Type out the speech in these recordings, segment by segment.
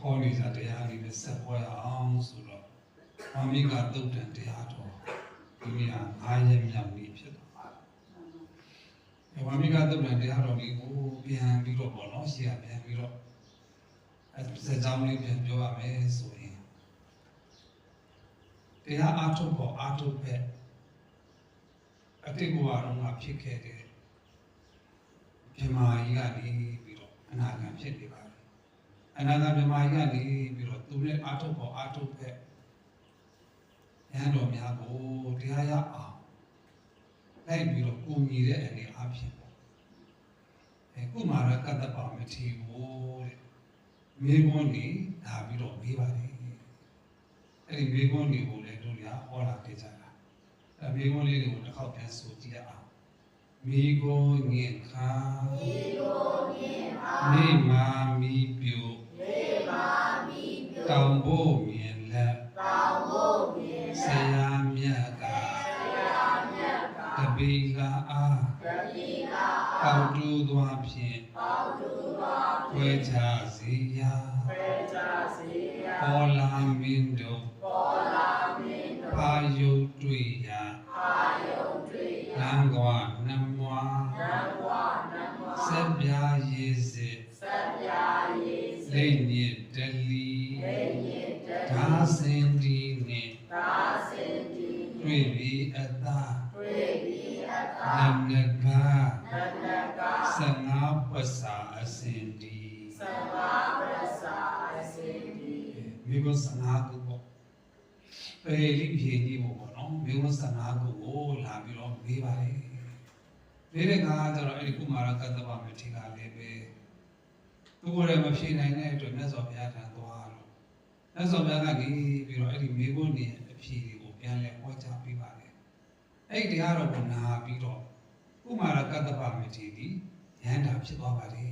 ခေါ်နေကြတရားလေးနဲ့ဆက်ပွဲအောင်ဆိုတော့ဝမိကသုတ်တန်တရားတော်ဒီနေ့ဟာ9 ရက်မြောက်နေ့ဖြစ်သွားပါတယ်ဝမိကသုတ်တန်တရားတော်လေးကိုပြန်ပြီးတော့ပေါ့နော်ရှေ့ကပြန်ပြီးတော့စကြောင်းလေးပြန်ပြောရမယ်ဆိုရင်တရားအားထုတ်ဖို့အားထုတ်ပဲအတိတ်ဘဝတော့ငါဖြစ်ခဲ့တယ်မြမာကြီးကနေပြီးတော့အနာဂတ်ဖြစ်နေပါတယ်အနာဂတ်မြမာကြီးကနေပြီးတော့သူနဲ့အားထုတ်ဖို့အားထုတ်ပဲရဟန်းတော်များကိုတရားရအောင်လိုက်ပြီးတော့ကိုညီတဲ့အနေအဖြစ်ပေါ့ကုမာရကတ္တပါမထီဘူးတဲ့မေဘုန်းကြီးဒါပြီးတော့မေးပါတယ်အဲ့ဒီမေဘုန်းကြီးကိုလည်းတို့ရဟောလာခဲ့ကြတာအဲ့မေဘုန်းလေးတွေကိုတစ်ခေါက်ပြန်ဆိုကြည့်ရအောင်မိကိုငင်ခါနေမာမီပြူတောင်ဖို့မြင်လက်ဆရာမြတ်ကတပိလာအားပေါတူသွားဖြင့်ခွဲခြားစေရာပေါ်လာမင်းတို့ပါယုတ်တွေ့ရာလမ်းကွာနမွာဆက်ပြာရေးစစ်လိမ့်ညစ်တလီဒါစင်ဒီနဲ့တွေ့ပြီးအသာနမက15 ပတ်စာအစင်ဒီမိဘ15ခုပေါ့ပေလိဖြေကြီးပေါ့နော်မိဘ15ခုကိုလာပြီးတော့မေးပါလေမေးတဲ့အခါကျတော့အဲ့ဒီကုမာရကတ္တဗမထေရလည်းပဲသူကိုယ်လည်းမဖြေနိုင်တဲ့အတွက်မြတ်စွာဘုရားထံသွားလို့မြတ်စွာဘုရားကနေပြီးတော့အဲ့ဒီမေးဖို့နေအဖြေတွေကိုပြန်လဲဟောကြားပေးပါလေအဲ့ဒီတရားတော်ကိုနာပြီးတော့ကုမာရကတ္တဗမထေရဒီရဟန္တာဖြစ်သွားပါလေ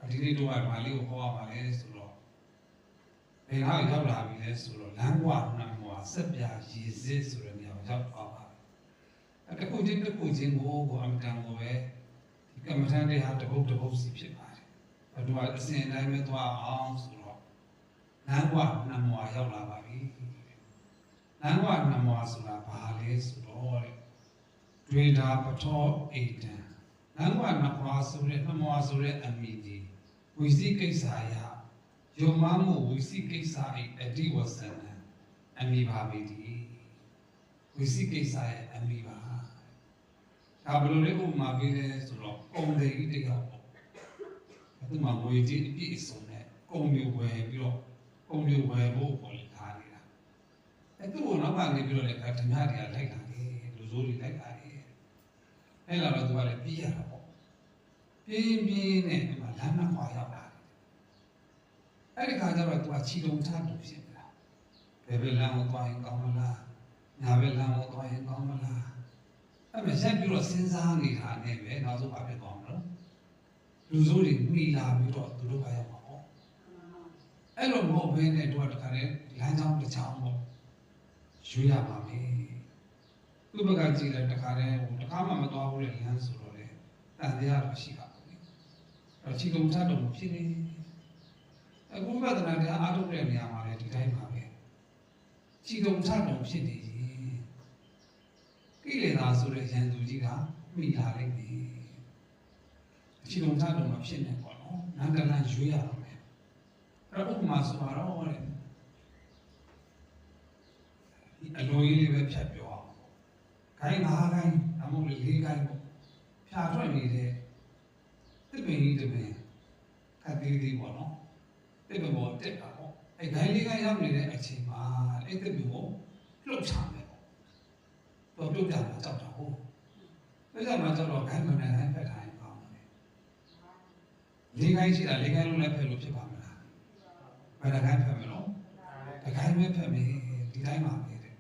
ဒီနေ့တော့ဗာလေးကိုဟောရပါလေဆိုတော့ဘယ်ဟာရောက်လာပြီလဲဆိုတော့လမ်းကွာနမွာဆက်ပြရည်စစ်ဆိုတဲ့နေရာကိုရောက်သွားပါပြီတခုချင်းကိုအမတန်ကိုပဲဒီကမ္မထန်တွေဟာတပုတ်စီဖြစ်ပါတယ်ဘယ်တော့အစဉ်တိုင်းပဲသွားအောင်ဆိုတော့လမ်းကွာနမွာရောက်လာပါပြီလမ်းကွာနမွာဆိုတာဘာလဲဆိုတော့တွေတာပထောအိတံလမ်းကွာနမွာဆိုတဲ့အမိဒီဝိသိကိစ္စရာယုံမှမှုဝိသိကိစ္စ၏အတိဝဆနံအမိပါပေတည်းဝိသိကိစ္စရဲ့အမိပါဒါဘယ်လိုလဲဥပမာပေးလဲဆိုတော့ကုံတယ်ကြီးတယောက်ပေါ့သူမှငွေကြီးအပြည့်အစုံနဲ့ကုံမျိုးဝယ်ပြီးတော့ကုံမျိုးဝယ်ဖို့ပေါ်လာနေတာအဲသူ့ကိုနောက်ကနေပြီးတော့လည်းဓမ္မတွေကလိုက်လာတယ်လူစိုးတွေလိုက်လာတယ်အဲလာတော့သူကလည်းပြီးရတာပေါ့ပြင်းနဲ့ဒီမှာလမ်းမခွာရောက်လာအဲ့ဒီခါကျတော့သူကခြေတုံထားလို့ဖြစ်နေတာဘယ်ဘက်လမ်းကိုသွားရင်ကောင်းမလားညာဘက်လမ်းကိုသွားရင်ကောင်းမလားအဲ့မဲ့ဆက်ပြီးတော့စဉ်းစားနေတာနဲ့ပဲနောက်ဆုံးဘာဖြစ်သွားမလို့လူစိုးတွေမိလာပြီးတော့သူတို့ကရောက်မှာပေါ့အဲ့လိုမဟုတ်ဘဲနဲ့တို့ကတခါလေလမ်းကြောင်းတစ်ချောင်းပေါ့ရွေးရပါမယ်သူ့ဘက်ကကြည့်လိုက်တခါလေတခါမှမသွားဘူးတဲ့လမ်းဆိုတော့လေတန်တရားတော့ရှိပါဘူးအဲ့ခြေတုံထားတော့ဖြစ်နေအခုဝိပဿနာတရားအားထုတ်တဲ့နေရာမှာလည်းဒီတိုင်းပါပဲခြေတုံထတုံဖြစ်နေရင်ကိလေသာဆိုတဲ့ဉာဏ်သူကြီးကမိလာလိုက်ပြီခြေတုံထတုံမဖြစ်နဲ့ပေါ့နော်နန္ဒလန်ရွေးရအောင်မယ်အဲ့တော့ဥပမာဆိုတော့ဒီအလိုကြီးလေးပဲဖြတ်ပြောအောင်ခိုင်း5ခိုင်းအမှုလေး4ခိုင်းပေါ့ဖြာထွက်နေတဲ့တစ်ပင်ကြီးတစ်ပင်ခက်သေးသေးပေါ့နော်တစ်ပင်ပေါ်တက်တာပေါ့အဲ့ဂိုင်းလေးကရောက်နေတဲ့အချိန်မှာအဲ့တစ်ပင်ကိုလှုပ်ချမယ်ပေါ့တော့ပြုတ်ကြမှာကြောက်တာဟုတ်ပြုတ်ကြမှာကြောက်တော့ဂိုင်းမနဲ့ဖက်ထားရင်ကောင်းတယ်လေးဂိုင်းရှိတာလေးဂိုင်းလုံးလည်းဖက်လို့ဖြစ်ပါမလားဘယ်နှဂိုင်းဖက်မလို့တဂိုင်းပဲဖက်မယ်ဒီတိုင်းပါပဲတဲ့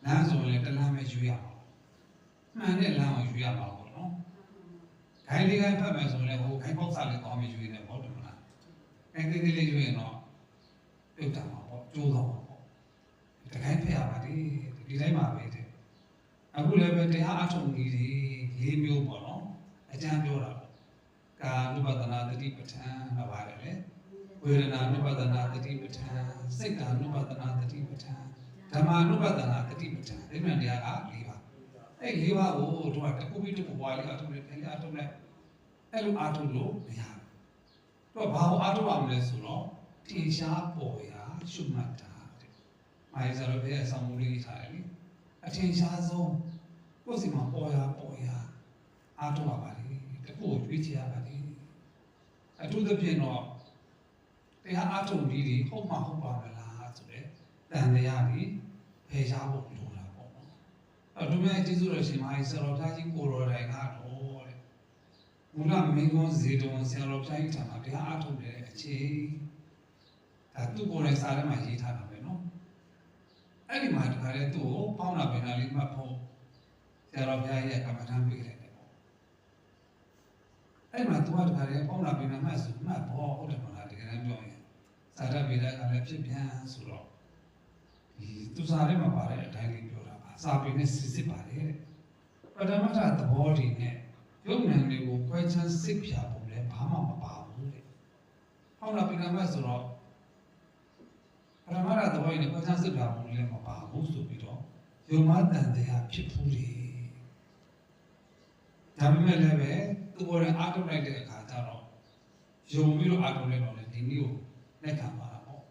လမ်းဆိုရင်တလမ်းပဲယူရအောင်မှန်တဲ့လမ်းကိုယူရမှာပေါ့နော်ဂိုင်းလေးဂိုင်းဖက်မယ်ဆိုရင်ဟိုဂိုင်းပေါက်စားလေးကောင်းမှယူနေပေါ့တယ်မလားအဲ့ဒီလေးယူရင်တော့ပြုတ်တာမှာပေါ့ကျိုးတော့မှာပေါ့တခိုင်းဖက်ရပါသေးဒီတိုင်းပါပဲတဲ့အခုလည်းပဲတရားအထုံကြီးတွေ၄မျိုးပေါ့နော်အကျမ်းပြောတာပေါ့ကာနုပဒနာတတိပဋ္ဌာန်ကပါတယ်လေဝ ရဏ ानु ပဒနာတတိပဋ္ဌာန်စိတ်တ ानु ပဒနာတတိပဋ္ဌာန်ဓမ္မ ानु ပဒနာတတိပဋ္ဌာန်ဒီမှန်တရားက၄ပါးအဲ့၄ပါးကိုတို့ကတခုပြီးတခုပွားလေးအထုနဲ့တိုင်းအထုနဲ့အဲ့လိုအထုလို့မရဘူးတို့ဘာကိုအထုရမလဲဆိုတော့ထင်ရှားပေါ်ရာရှုမှတ်တာတဲ့မာယဇာရဘယ်အဆောင်မူလေးထားတယ်လေအထင်ရှားဆုံးကိုယ်စီမှာပေါ်ရာအထုရပါလေတခုကိုရွေးချယ်ရပါလေအထူးသဖြင့်တော့တရားအထုံကြီးတွေဟုတ်မှဟုတ်ပါမလားဆိုတဲ့တန်တရားတွေဖယ်ရှားဖို့လိုတာပေါ့နော်အဲ့တို့မဲ့ကျေးဇူးတော်ရှင်မာယဇာရဘုရားကြီးကိုတော်တိုင်ကတော့တဲ့မူလမင်းကုန်းဇေတဝန်ဆရာတော်ဘုရားကြီးထံမှာတရားအထုံတဲ့အချိန်ဒါသူ့ကိုယ်နဲ့စာထဲမှာရေးထားတာပဲနော်အဲ့ဒီမှာတခါလေသူ့ကိုပေါင်းလာပင်လာလေးမှတ်ဖို့ဆရာတော်ဘုရားကြီးရဲ့ကမ္ဘာထမ်းပေးလိုက်တယ်ပေါ့အဲ့မှာသူကတခါလေပေါင်းလာပင်လာမှတ်ဆိုမှတ်ဖို့ဟုတ်တယ်မလားတကယ်တမ်းပြောရင်စာရဗေဒကလည်းဖြစ်ပြန်ဆိုတော့ဒီသူစာထဲမှာပါတဲ့အတိုင်းလေးပြောတာပါစာပေနဲ့စစ်ပါတယ်တဲ့ပထမထသဘောတည်နဲ့ရုပ်နာမ်တွေကိုခွဲခြားစစ်ဖြာပုံလည်းဘာမှမပါဘူးတဲ့ပေါင်းလာပင်လာမှတ်ဆိုတော့ပထမရသဘောနဲ့ခွဲခြားစစ်ဖြာပုံလည်းမပါဘူးဆိုပြီးတော့ယုံမတန်တရားဖြစ်ဖူးတယ်ဒါပေမဲ့လည်းပဲသူ့ကိုယ်နဲ့အားထုတ်လိုက်တဲ့အခါကျတော့ယုံပြီးတော့အားထုတ်လိုက်တော့လေဒီနည်းကိုလက်ခံပါတာပေါ့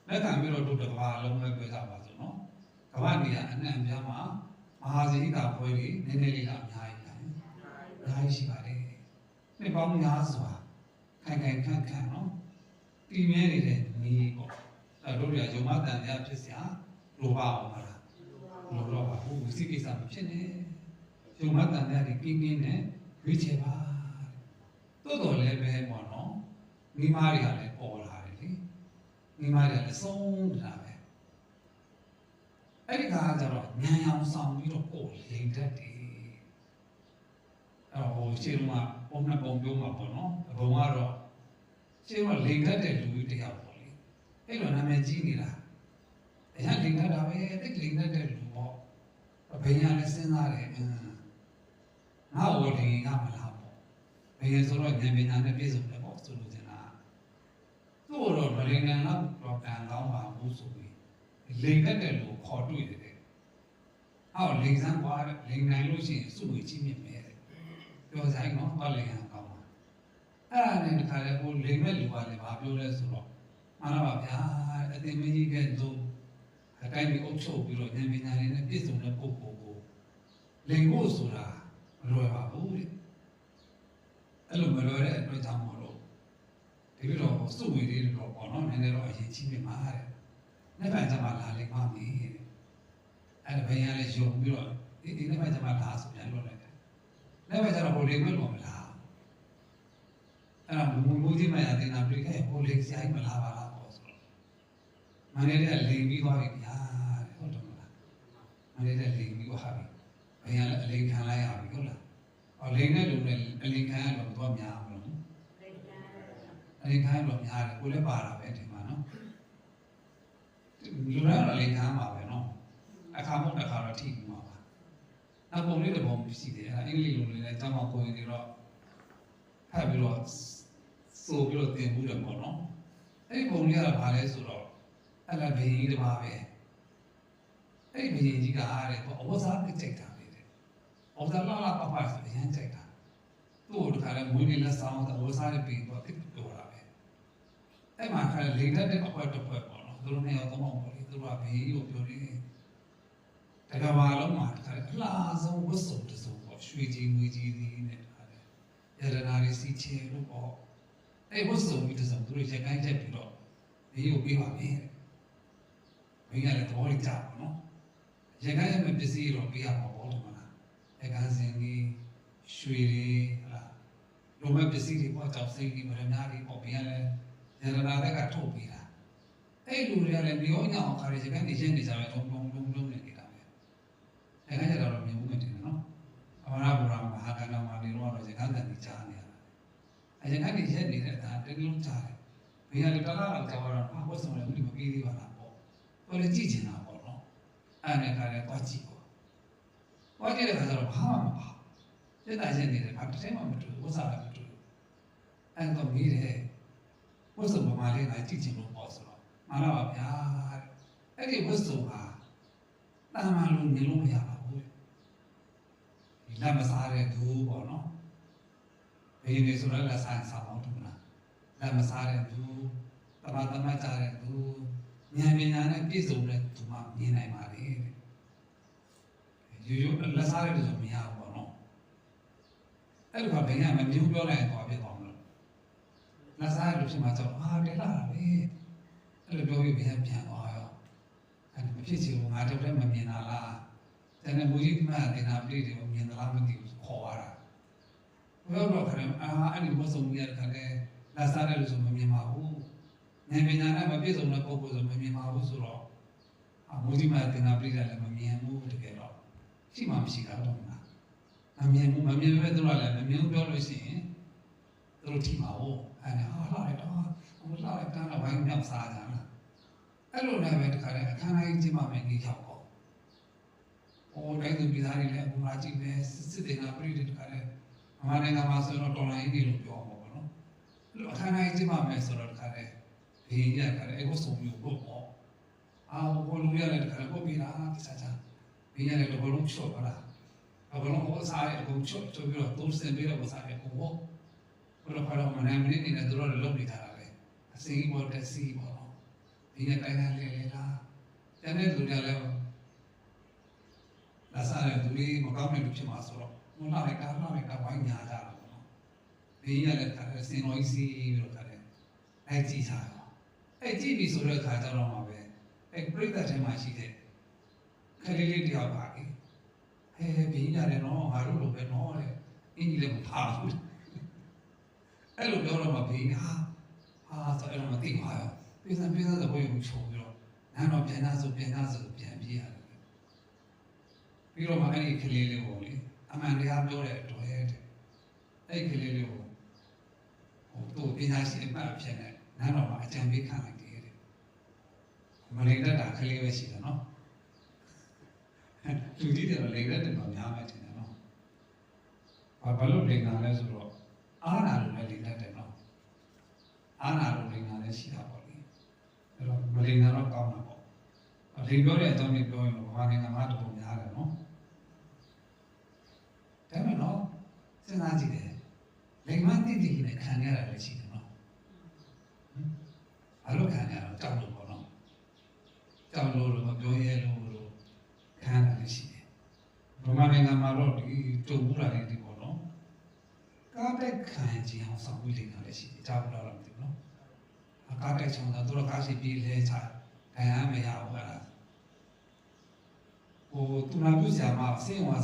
လက်ခံပြီးတော့တို့တစ်ကမ္ဘာလုံးပဲပြောကြပါစို့နော်ကမ္ဘာနေရာအနှံ့အပြားမှာမဟာဇိတာဘွဲတွေနည်းနည်းလေးကအများကြီးပါတယ်အများကြီးရှိပါတယ်နှစ်ပေါင်းများစွာခိုင်ခန့်နော်တည်မြဲနေတဲ့နည်းပေါ့အဲ့တို့တွေကယုံမတန်တရားဖြစ်စရာလိုပါအောင်မလားလိုတော့ပါဘူးဝိသိကိစ္စမဖြစ်နဲ့ယုံမတန်တရားတွေကင်းနဲ့ရွေးချယ်ပါတိုးတော်လည်းပဲပေါ့နော်မိမားတွေကလည်းပေါ်လာတယ်လေမိမားတွေကလည်းဆုံးတာပဲအဲ့ဒီခါကျတော့ညံအောင်ဆောင်ပြီးတော့ကိုယ်လိမ်တတ်တယ်အဲ့တော့ရှင်းမှာပုံနဲ့ပုံပြောမှာပေါ့နော်ဘုံကတော့ရှင်းမှာလိမ်တတ်တဲ့လူကြီးတယောက်ပေါ့လေအဲ့လိုနာမည်ကြီးနေတာအရင်လိမ်တတ်တာပဲတိတ်လိမ်တတ်တဲ့လူပေါ့ဘယ်ညာလဲစဉ်းစားတယ်ငါ့ဝလိမ်ငါမလားပေါ့ဘယ်ဆိုတော့ဉာဏ်ပညာနဲ့ပြည့်စုံတယ်ပေါ့ဆိုလို့တင်တာသူ့တော့မလိမ်ငံတော့တန်ကောင်းပါဘူးဆိုပြီးလိမ်တတ်တယ်လို့ခေါ်တွေ့တယ်အော်လိမ်စမ်းကွာလိမ်နိုင်လို့ရှိရင်စုဝေးကြီးမြင့်မယ်ပြောဆိုင်နော်ဘာလိမ်ငံကောင်းပါအဲ့ဒါနဲ့တခါလေဟိုလိမ်မဲ့လူကလည်းဘာပြောလဲဆိုတော့မှန်ပါဗျာအသိမကြီးကဲသို့အတိုင်းပြီးအုပ်ချုပ်ပြီးတော့ဉာဏ်ပညာတွေနဲ့ပြည့်စုံတဲ့ပုဂ္ဂိုလ်ကိုလိမ်ဖို့ဆိုတာမလွယ်ပါဘူးတဲ့အဲ့လိုမလွယ်တဲ့အတွက်ကြောင့်မို့လို့ဒီလိုတော့စုဝေးလေးတော့ပေါ့နော်နည်းနည်းတော့အရင်ကြီးပြမှာတဲ့နေ့ပိုင်းကျမှလာလိမ့်ပါမယ်တဲ့အဲ့ဒါဘယ်ရလဲယုံပြီးတော့ဒီနေ့ပိုင်းကျမှလာဆိုပြန်လို့လိုက်တယ်နေ့ပိုင်းကျတော့ဟိုလိမ့်မဲ့လို့မလားအဲ့ဒါမူကြီးမှရတင်တာပြိခဲ့ဟိုလိမ့်ဆိုင်မလာပါလားပေါ့ဆိုတော့မနေ့ကလိမ့်ပြီးသွားပြီဗျာတဲ့ဟုတ်တယ်မလားမနေ့ကလိမ့်ပြီးသွားပြီဘယ်ရလဲအလိမ့်ခံလိုက်ရပြီဟုတ်လားအော်လိမ့်တဲ့လူနဲ့အလိမ့်ခံရတော့တော့များမလို့အလိမ့်ခံရတော့များတယ်ကိုလည်းပါတာပဲဒီမှာနော်လူရတော့လိမ့်ခံမှာပဲနော်အခါမဟုတ်အခါတော့ထိပြီးမှာပါနောက်ပုံလေးတစ်ပုံရှိတယ်အဲ့ဒါအင်္ဂလိပ်လိုလေးနဲ့ကျောင်းမှာကိုယ်နေတော့ဖတ်ပြီးတော့ဆိုပြီးတော့သင်ဘူးတယ်ပေါ့နော်အဲ့ဒီပုံလေးကဘာလဲဆိုတော့အဲ့ဒါဘယင်ကြီးတစ်ပါးပဲအဲ့ဒီဘယင်ကြီးကအားတဲ့ပေါ့အဝဇ္ဇာပြစ်ကြိုက်တာလေတဲ့အဝဇ္ဇာလာပပဆိုရမ်းကြိုက်တာသူ့ကိုတခါလဲမွေးနေလက်ဆောင်အဝဇ္ဇာနဲ့ပြီးတော့တိတ်တော်တာပဲအဲ့မှာခါလိမ့်တတ်တဲ့အဖွဲတစ်ဖွဲပေါ့နော်သူတို့နဲ့ရောသုံးအောင်ပေါ့လေသူတို့ကဘယင်ကြီးကိုပြောတယ်တကဘာလုံးမှာတခါအလားဆုံးဝတ်စုံတစ်စုံပေါ့ရွှေကြီးငွေကြီးသည်နဲ့တခါလေရတနာရီစီချေလို့ပေါ့အဲ့ဝတ်စုံပြီးတစ်စုံသူတို့ရခိုင်းချက်ပြီးတော့ဘယင်ကိုပေးပါမယ်ဘယင်ကလည်းသဘောကျပါနော်ရခိုင်းရမယ့်ပစ္စည်းတော့ပေးရမှာပေါ့ဒီမှာလားရခိုင်းစင်ကြီးရွှေတွေဟလားလိုမဲ့ပစ္စည်းတွေပေါ့ကြောက်စိတ်တွေဗရမ ्या တွေပေါ့ဘယင်ကလည်းရတနာကထုတ်ပေးတာအဲ့လူတွေကလည်းမျိုးညောင်းခါရရခိုင်းနေချင်းနေကြတယ်လုံးနေနေတာပဲရခိုင်းကြတော့မြင်မှုမတင်ဘူးနော်အမရဗုဒ္ဓမဟာကန္တမနေတော့ရခိုင်းတဲ့နေကြားနေရတာအရင်ကနေရက်နေတဲ့ဒါတကယ်လုံးကြားတယ်ဘယ်ရလဲတလားတော့ကြောက်တော့ဘာဝတ်ဆောင်လဲဒီမပြီးသေးပါလားပေါ့တော်လည်းကြည့်ချင်တာပေါ့နော်အဲ့နဲ့ခါလဲတော့ကြည့်ပေါ့ဘာကြည့်တဲ့ခါကျတော့ဘာမှမပါလက်တာရက်နေတယ်ဘာတစ်ချိန်မှမတွေ့ဥစ္စာလည်းမတွေ့အဲ့တော့ပြီးတယ် ဝတ်စုံပမာလေးကကြည့်ချင်လို့ပေါ့ဆိုတော့မှန်တော့ပါဗျာအဲ့ဒီဝတ်စုံဟာတာမန်လို့မြင်လို့မရပါဘူးဒီလက်မစားတဲ့သူပေါ့နော်ဘယ်နေဆိုတော့လက်စားစားအောင်တူလားလက်မစားတဲ့သူတမတမကြတဲ့သူဉာဏ်ပညာနဲ့ပြည့်စုံတဲ့သူမှမြင်နိုင်ပါလေရိုးရိုးလက်စားတဲ့လူဆိုမရဘူးပေါ့နော်အဲ့လိုကဘယ်ကမမျိုးပြောလိုက်တော့ဖြစ်သွားမလို့လက်စားတဲ့လူဖြစ်မှာကြောက်တက်လာတာပဲအဲ့လိုပြောပြီးပြန်သွားရောအဲ့မဖြစ်ချင်ဘူးငါတို့လည်းမမြင်တာလားတကယ်မူကြီးမှတင်တာပြည့်တယ်မြင်သလားမသိဘူးခေါ်ရတာဘယ်တော့ခါအဲ့ဒီမဆုံးရတဲ့ခါလဲလက်စားတဲ့လူဆိုမမြင်ပါဘူးဉာဏ်ပညာနဲ့မပြည့်စုံတဲ့ပုဂ္ဂိုလ်ဆိုမမြင်ပါဘူးဆိုတော့မူကြီးမှတင်တာပြည့်တယ်လည်းမမြင်ဘူးတကယ်တော့ရှိမှမရှိတာတော့မလားမမြင်ဘူးမမြင်ပဲသူကလည်းမမြင်ပြောလို့ရှိရင်သူတို့ထိမှာဟုတ်အဲ့ဒါဟာလိုက်တော့ဟိုလာလိုက်တာတော့ဘိုင်းမြောက်စားကြလားအဲ့လိုလည်းပဲတခါတည်းအခမ်းအနားကြီးမှမယ်ကြီးရောက်တော့ဟိုတိုင်းသူပြည်သားတွေလည်းဘုရားကြည့်ပဲစစ်တင်တာပြည့်တယ်တခါတည်းအမှန်တကယ်မှာဆိုတော့တော်လိုင်းကြီးလို့ပြောမှာပေါ့နော်အဲ့လိုအခမ်းအနားကြီးမှမယ်ဆိုတော့တခါတည်းဘေးရတခါတည်းအဲ့ကိုစုံမျိုးလို့ပေါ့ဟိုလူရလည်းတခါတည်းကိုပြီးတာတခြားခြားဘေးရလည်းဘလုံးချော့ပါလားဘလုံးဟိုစားရဲ့အကုန်ချော့ပြီးတော့သုံးစင်ပြီးတော့စားရဲ့ကိုပေါ့ဘယ်လိုခေါ်တော့မနိုင်မနေနဲ့တို့တော့လုပ်နေတာပဲအစီးပေါ်တက်စီးပေါ့နော်ဒီနေ့တိုင်းတိုင်းလေးလားကျန်တဲ့လူတွေလည်းလာစားတဲ့သူတွေမကောင်းတဲ့လူဖြစ်မှာဆိုတော့ဟိုလာလိုက်တာဝိုင်းညာကြတာပေါ့နော်ဘေးရလည်းခါတယ်စင်တော်ကြီးစီးပြီးတော့ခါတယ်အဲ့ကြည့်စားတော့အဲ့ကြည့်ပြီးဆိုတဲ့ခါကျတော့မှပဲအဲ့ပြိတ္တထဲမှာရှိတဲ့ခလေးလေးတယောက်ပါလေဘေးရတယ်နော်ငါတို့လိုပဲနော်တဲ့အင်းကြီးလည်းမထားဘူးအဲ့လိုပြောတော့မှဘေးဟာဆိုအဲ့လိုမသိပါဘူးပြည်စံဆိုဘယ်လိုချုံပြီးတော့နားတော့ပြန်သားဆိုပြန်ပြေးရတယ်ပြီးတော့မှအဲ့ဒီကလေးလေးကိုလေအမှန်တရားပြောတဲ့အတွက်အဲ့ဒီကလေးလေးကိုဟိုသူ့ပညာရှိအမှတ်ဖြစ်နေနားတော့မှအကြံပေးခံလိုက်တယ်မလိမ့်တတ်တာကလေးပဲရှိတယ်နော်သူကြည့်တယ်လိမ့်တတ်တယ်မှာများမှတင်တယ်နော်ဘာလို့လိမ့်တာလဲဆိုတော့အားနာလို့လည်းလိမ့်တတ်တယ်နော်အားနာလို့လိမ့်တာလည်းရှိတာပေါ့လေအဲ့တော့မလိမ့်တာတော့ကောင်းတာပေါ့လိမ့်ပြောတဲ့အကြောင်းလေးပြောရင်တော့ဘာနိုင်ငံမှာတော်တော်များတယ်နော်ဒါပေမဲ့နော်စဉ်းစားကြည့်တယ်လိမ့်မတိတိနဲ့ခံရတာလည်းရှိတယ်နော်ဘာလို့ခံရတော့ကြောက်လို့ပေါ့နော်ကြောက်လို့မပြောရဲလို့ခံရတာလည်းရှိတယ်ဗမာနိုင်ငံမှာတော့ဒီတုံမှုတာလေးဒီပေါ့နော်ကားတက်ခံခြင်းအောင်ဆောင်ပြီးလိမ့်တာလည်းရှိတယ်ကြောက်လို့တော့မသိဘူးနော်ကားတက်ချောင်းတော့သူတို့ကားရှိပြီးလဲချခံရမရဘူးအဲ့ဒါဟိုသူနာပြုဆရာမအစင်းဝါ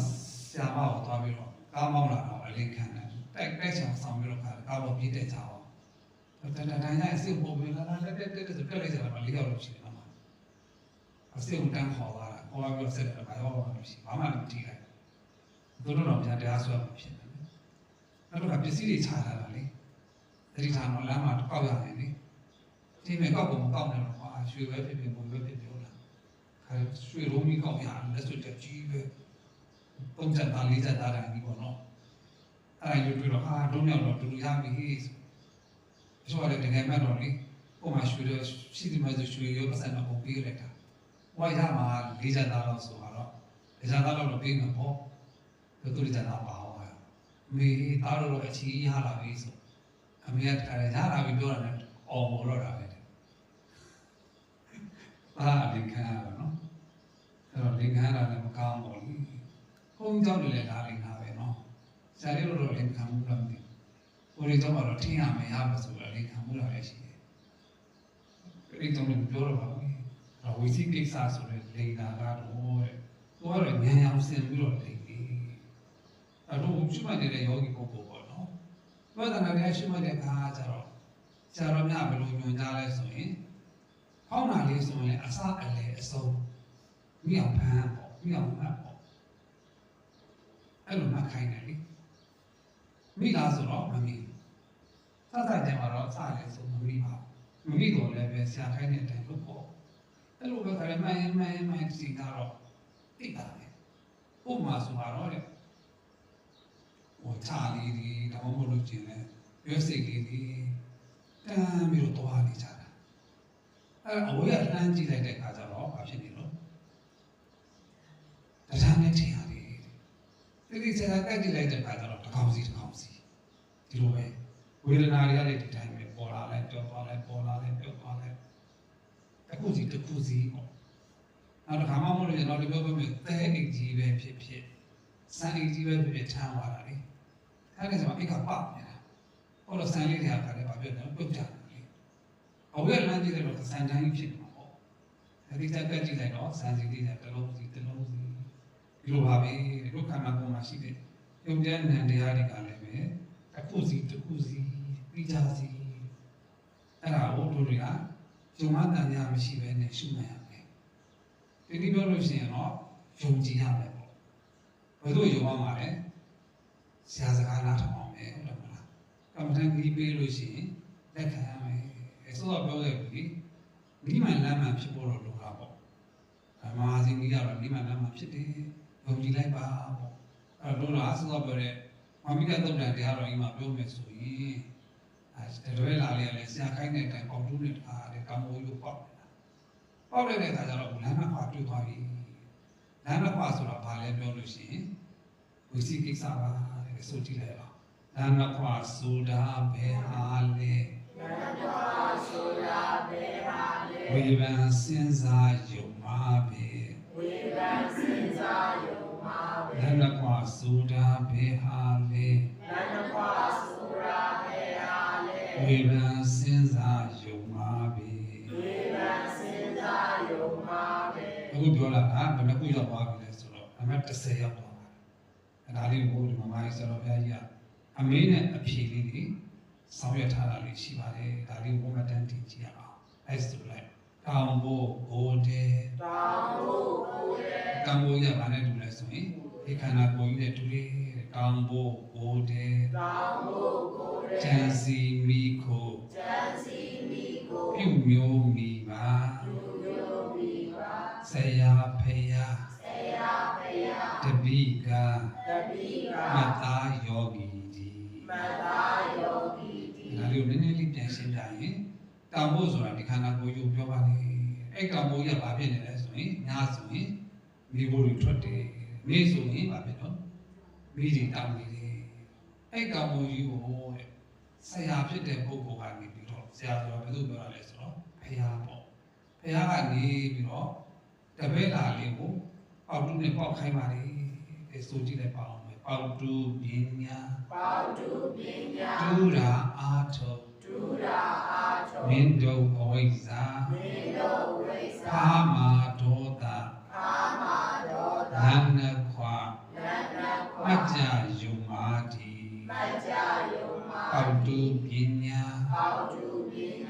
ဆရာမကိုသွားပြီးတော့ကားမောင်းလာတော့အလေးခံတယ်တိုက်ချောင်းဆောင်ပြီးတော့ကားပေါ်ပြေးတက်ကြအောင်တန်ရအစစ်ပေါ်ပြီးလာတက်ဆိုတက်လိုက်ကြတာ၄ယောက်လို့ရှိတယ်မှာအစစ်ကိုတန်းခေါ်သွားတာခေါ်ပြီးတော့ဆက်တယ်ဘာရောမှမရှိဘာမှမထိလိုက်သူတို့တော့ပြန်တရားဆွဲမှာဖြစ်တယ်နောက်တော့ပစ္စည်းတွေချလာတာလေတတိထားတော့လမ်းမှာတောက်ရတယ်လေဒီမဲ့ကောက်ဖို့မကောက်နဲ့တော့ဟာရွှေပဲဖြစ်ဖြစ်ဘုံပဲဖြစ်ပြောတာခါရွှေလုံးကြီးကောက်ရတယ်လက်စွပ်တက်ကြီးပဲပုံစံသားလေးချက်သားတိုင်းဒီပေါ့နော်အဲ့ဒါယူပြီးတော့တုံးမြောက်တော့တူတူရပြီဆိုတော့တကယ်မှတော့လေပုံမှန်ရွှေတော့ရှိဒီမှာရွှေရောပတ်စံတော့ပုံပေးလိုက်တာဝိုက်ရမှာ၄ချက်သားတော့ဆိုတော့၄ချက်သားတော့ပေးမှာပေါ့သူ၄ချက်သားပါအောင်မေသားတော့အချီးရလာပြီဆိုအမေကတခါရလာပြီပြောတာနဲ့အော်မော်တော့တာပဲလိန်ခံရတာနော်အဲ့တော့လိန်ခံရတာလည်းမကောင်းပါဘူးဘုန်းကြီးတို့လည်းဒါလိန်တာပဲနော်ဆရာလေးတို့တော့လိန်ခံမှုတော့မသိဘူးကိုရီတော့တော့ထင်းရမယ်ရမယ်ဆိုတော့လိန်ခံမှုတော့လည်းရှိတယ်အဲ့ဒီတော့လည်းပြောတော့ပါဘူးတော့ဝီစီကိစ္စဆိုတဲ့လိန်တာကတော့တဲ့သူကတော့ဉာဏ်အောင်ဆင်ပြီးတော့လိန်တယ်အဲ့တော့ရှိမှနေတဲ့ယောဂီပုဂ္ဂိုလ်ပေါ့နော်ဝိသနာတရားရှိမှတဲ့အခါကျတော့ဆရာတော်များဘယ်လိုညွှန်ကြားလဲဆိုရင်ဟောင်းတာလေးဆိုရင်အစအလေအဆုံးမြောက်ဖမ်းပေါ့မြောက်မှတ်ပေါ့အဲ့လိုမှခိုင်းတယ်လေမိလားဆိုတော့မမိစသတဲ့မှာတော့အစလေအဆုံးမမိပါဘူးမမိတော့လည်းပဲဆရာခိုင်းတဲ့အတိုင်းလုပ်ပေါ့အဲ့လိုပဲခါလည်းမှန်စီကတော့သိတာပဲဥပမာဆိုတော့လေဟိုချာလေးဒီဒါမှမဟုတ်လို့ကျင်လဲရွက်စိတ်လေးဒီ တန်းပြီးတော့သွားနေကြတာအဲ့အဝေးကလှမ်းကြည့်လိုက်တဲ့အခါကျတော့ဘာဖြစ်နေလို့တရားနဲ့ထင်ရတယ်ဒီစရာကြိုက်ကြည့်လိုက်တဲ့အခါကျတော့တစ်ခေါက်စီဒီလိုပဲဝေဒနာတွေကလည်းဒီတိုင်းပဲပေါ်လာလိုက်ပြောသွားလိုက်ပေါ်လာလိုက်ပြောသွားလိုက်တစ်ခုစီပေါ့နောက်တစ်ခါမှမဟုတ်လို့ကျွန်တော်ဒီပြောပြမယ်သဲအိတ်ကြီးပဲဖြစ်စံအိတ်ကြီးပဲဖြစ်ထမ်းသွားတာလေအဲ့ဒါကြောင့်အိတ်ကပနေတာဟောတော့စံလေးတွေကလည်းဘာဖြစ်လဲပြုတ်ကြတယ်လေအဝေးလမ်းကြည့်လိုက်တော့စံတိုင်းဖြစ်မှာပေါ့အဲဒီကြက်ကကြည့်လိုက်တော့စံစီလေးကတစ်လုံးစီဒီလိုပါပဲဒုက္ခမှာပုံမှာရှိတဲ့ယုံကြည်နံတရားတွေကလည်းပဲတစ်ခုစီပြီးကြစီအဲ့ဒါကိုတို့တွေကယုံမှန်တရားမရှိဘဲနဲ့ရှုနိုင်ရမယ်ဒီနေ့ပြောလို့ရှိရင်တော့ယုံကြည်ရမယ်ပေါ့ဘယ်လိုယုံရမှာလဲဆရာစကားနားထောင်အောင်မယ်ဟုတ်တယ်မလားကမ္ဘာတန်ကြီးပေးလို့ရှိရင်လက်ခံရမယ်အစိုးရပြောခဲ့ပြီမိမှန်လမ်းမှန်ဖြစ်ဖို့တော့လိုတာပေါ့အမှားစီကြီးကတော့မိမှန်လမ်းမှန်ဖြစ်တယ်ယုံကြည်လိုက်ပါပေါ့အဲ့တော့လို့လားဆိုတော့ပြောတဲ့မမိကတုတ်တန်တရားတော်ကြီးမှာပြောမယ်ဆိုရင်အဲတရွဲလာလေးကလည်းဆရာခိုင်းတဲ့အတိုင်းပေါက်တူးနဲ့တခါတဲ့ကံမိုးရုပ်ပေါက်တဲ့အခါကျတော့လမ်းမခွာတွေ့သွားပြီလမ်းမခွာဆိုတော့ဘာလဲပြောလို့ရှိရင်ဝိသိကိစ္စပါတဲ့ဆိုကြည့်လိုက်ပါလမ်းမခွာဆိုတာဘယ်ဟာလဲလမ်းမခွာဆိုတာဘယ်ဟာလဲဝိဗံစဉ်းစားယုံမှာပဲဝိဗံစဉ်းစားယုံမှာပဲလမ်းမခွာဆိုတာဘယ်ဟာလဲလမ်းမခွာဆိုတာဘယ်ဟာလဲဝိဗံစဉ်းစားယုံမှာပဲဝိဗံစဉ်းစားယုံမှာပဲအခုပြောလာတာဘယ်နှခုရောက်သွားပြီလဲဆိုတော့အမှတ်30ရောက်သွားပါတယ်အဲဒါလေးကိုဒီမှာမိုင်းဆရာတော်ဘုရားကြီးကအမေးနဲ့အဖြေလေးတွေဆောင်ရွက်ထားတာလေးရှိပါတယ်ဒါလေးကိုမှတ်တမ်းတင်ကြည့်ရအောင်အဲဆိုလိုက်တောင်ဖို့ကိုတဲ့တောင်ဖို့ကိုတဲ့တောင်ဖို့ရပါနဲ့တူလဲဆိုရင်ဒီခန္ဓာကိုယ်ကြီးနဲ့တူတယ်တောင်ဖို့ကိုတဲ့တောင်ဖို့ကိုတဲ့ဉာဏ်စီမိခိုပြုမျိုးမိပါဆရာဖေယတပိကမတ္တာယောဂီဒီဒါလေးကိုနည်းနည်းလေးပြန်ရှင်းပြရင်တောင်ဖို့ဆိုတာဒီခန္ဓာကိုယ်ကိုပြောပါလေအဲ့တောင်ဖို့ရဘာဖြစ်နေလဲဆိုရင်ညဆိုရင်မိဖို့တွေထွက်တယ်နေ့ဆိုရင်ဘာဖြစ်တော့မိတွေတောင်နေတယ်အဲ့တောင်ဖို့ကြီးကိုဆရာဖြစ်တဲ့ပုဂ္ဂိုလ်ကနေပြီးတော့ဆရာဆိုတာဘယ်လိုပြောရလဲဆိုတော့ဖရာပေါ့ဖရာကနေပြီးတော့တပည့်လာလေးကိုပေါက်တူးနဲ့ပေါက်ခိုင်းပါလေအဲဆိုကြည့်လိုက်ပါအောင်ပဲပေါက်တူးပညာဒုရာအာထုမင်းတို့အဝိဇ္ဇာကာမဒေါသလန္နခွာမัจจယုံမာတိပေါက်တူးပညာ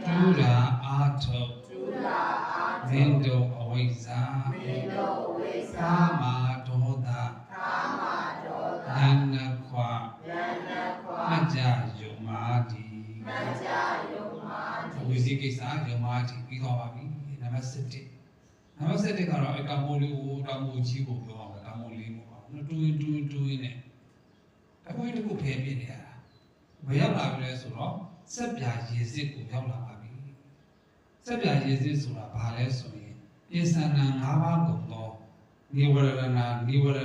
ဒုရာအာထုမင်းတို့အဝိဇ္ဇာကာမဒေါသလန္နခွာမัจจယုံမာတိဝိဇိကိစ္စယုံမာတိပြီးသွားပါပြီနံပါတ်7နံပါတ်7ကတော့အတမိုးလေးကိုတမိုးကြီးကိုပြောအောင်တမိုးလေးကိုပေါ့နော်တူးရင်နဲ့အခုတခုဖယ်ပြနေရတာဘယ်ရောက်လာပြီလဲဆိုတော့စက်ပြာရေစစ်ကိုရောက်လာပါပြီစက်ပြာရေစစ်ဆိုတာဘာလဲဆိုရင်ပိဿနာ၅ပါးကုန်သောနိဝရဏနာနိဝရ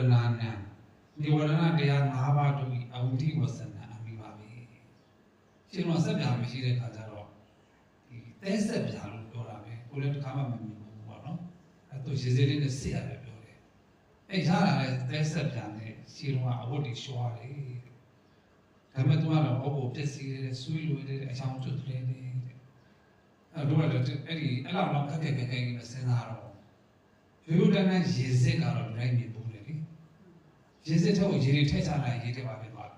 ဏတရား၅ပါးတို့၏အဝိဓိဝဆနာအမိပါပဲရှင်တော်စက်ပြာမရှိတဲ့ခါကျတော့ဒီသဲစက်ပြာလို့ပြောတာပဲကိုလည်းတစ်ခါမှမမြင်ဘူးပေါ့နော်အဲသူရေစစ်လေးနဲ့စစ်ရတယ်ပြောတယ်အဲရတာလည်းသဲစက်ပြာနဲ့ရှင်တော်ကအဝတ်တွေရှောရတယ်ဒါပေမဲ့သူကတော့အဖို့ပျက်စီးတယ်ဆွေးလွယ်တယ်အချောင်ကျွတ်တယ်အဲတို့ကတော့အဲ့လောက်ခက်ကြီးမစဉ်းစားတော့ရိုးရိုးတန်းတန်းရေစစ်ကတော့ဒရိုက်မြင်ဘူးလေရေစစ်ထုတ်ရေတွေထည့်ချလိုက်ရေတွေပါပဲသွား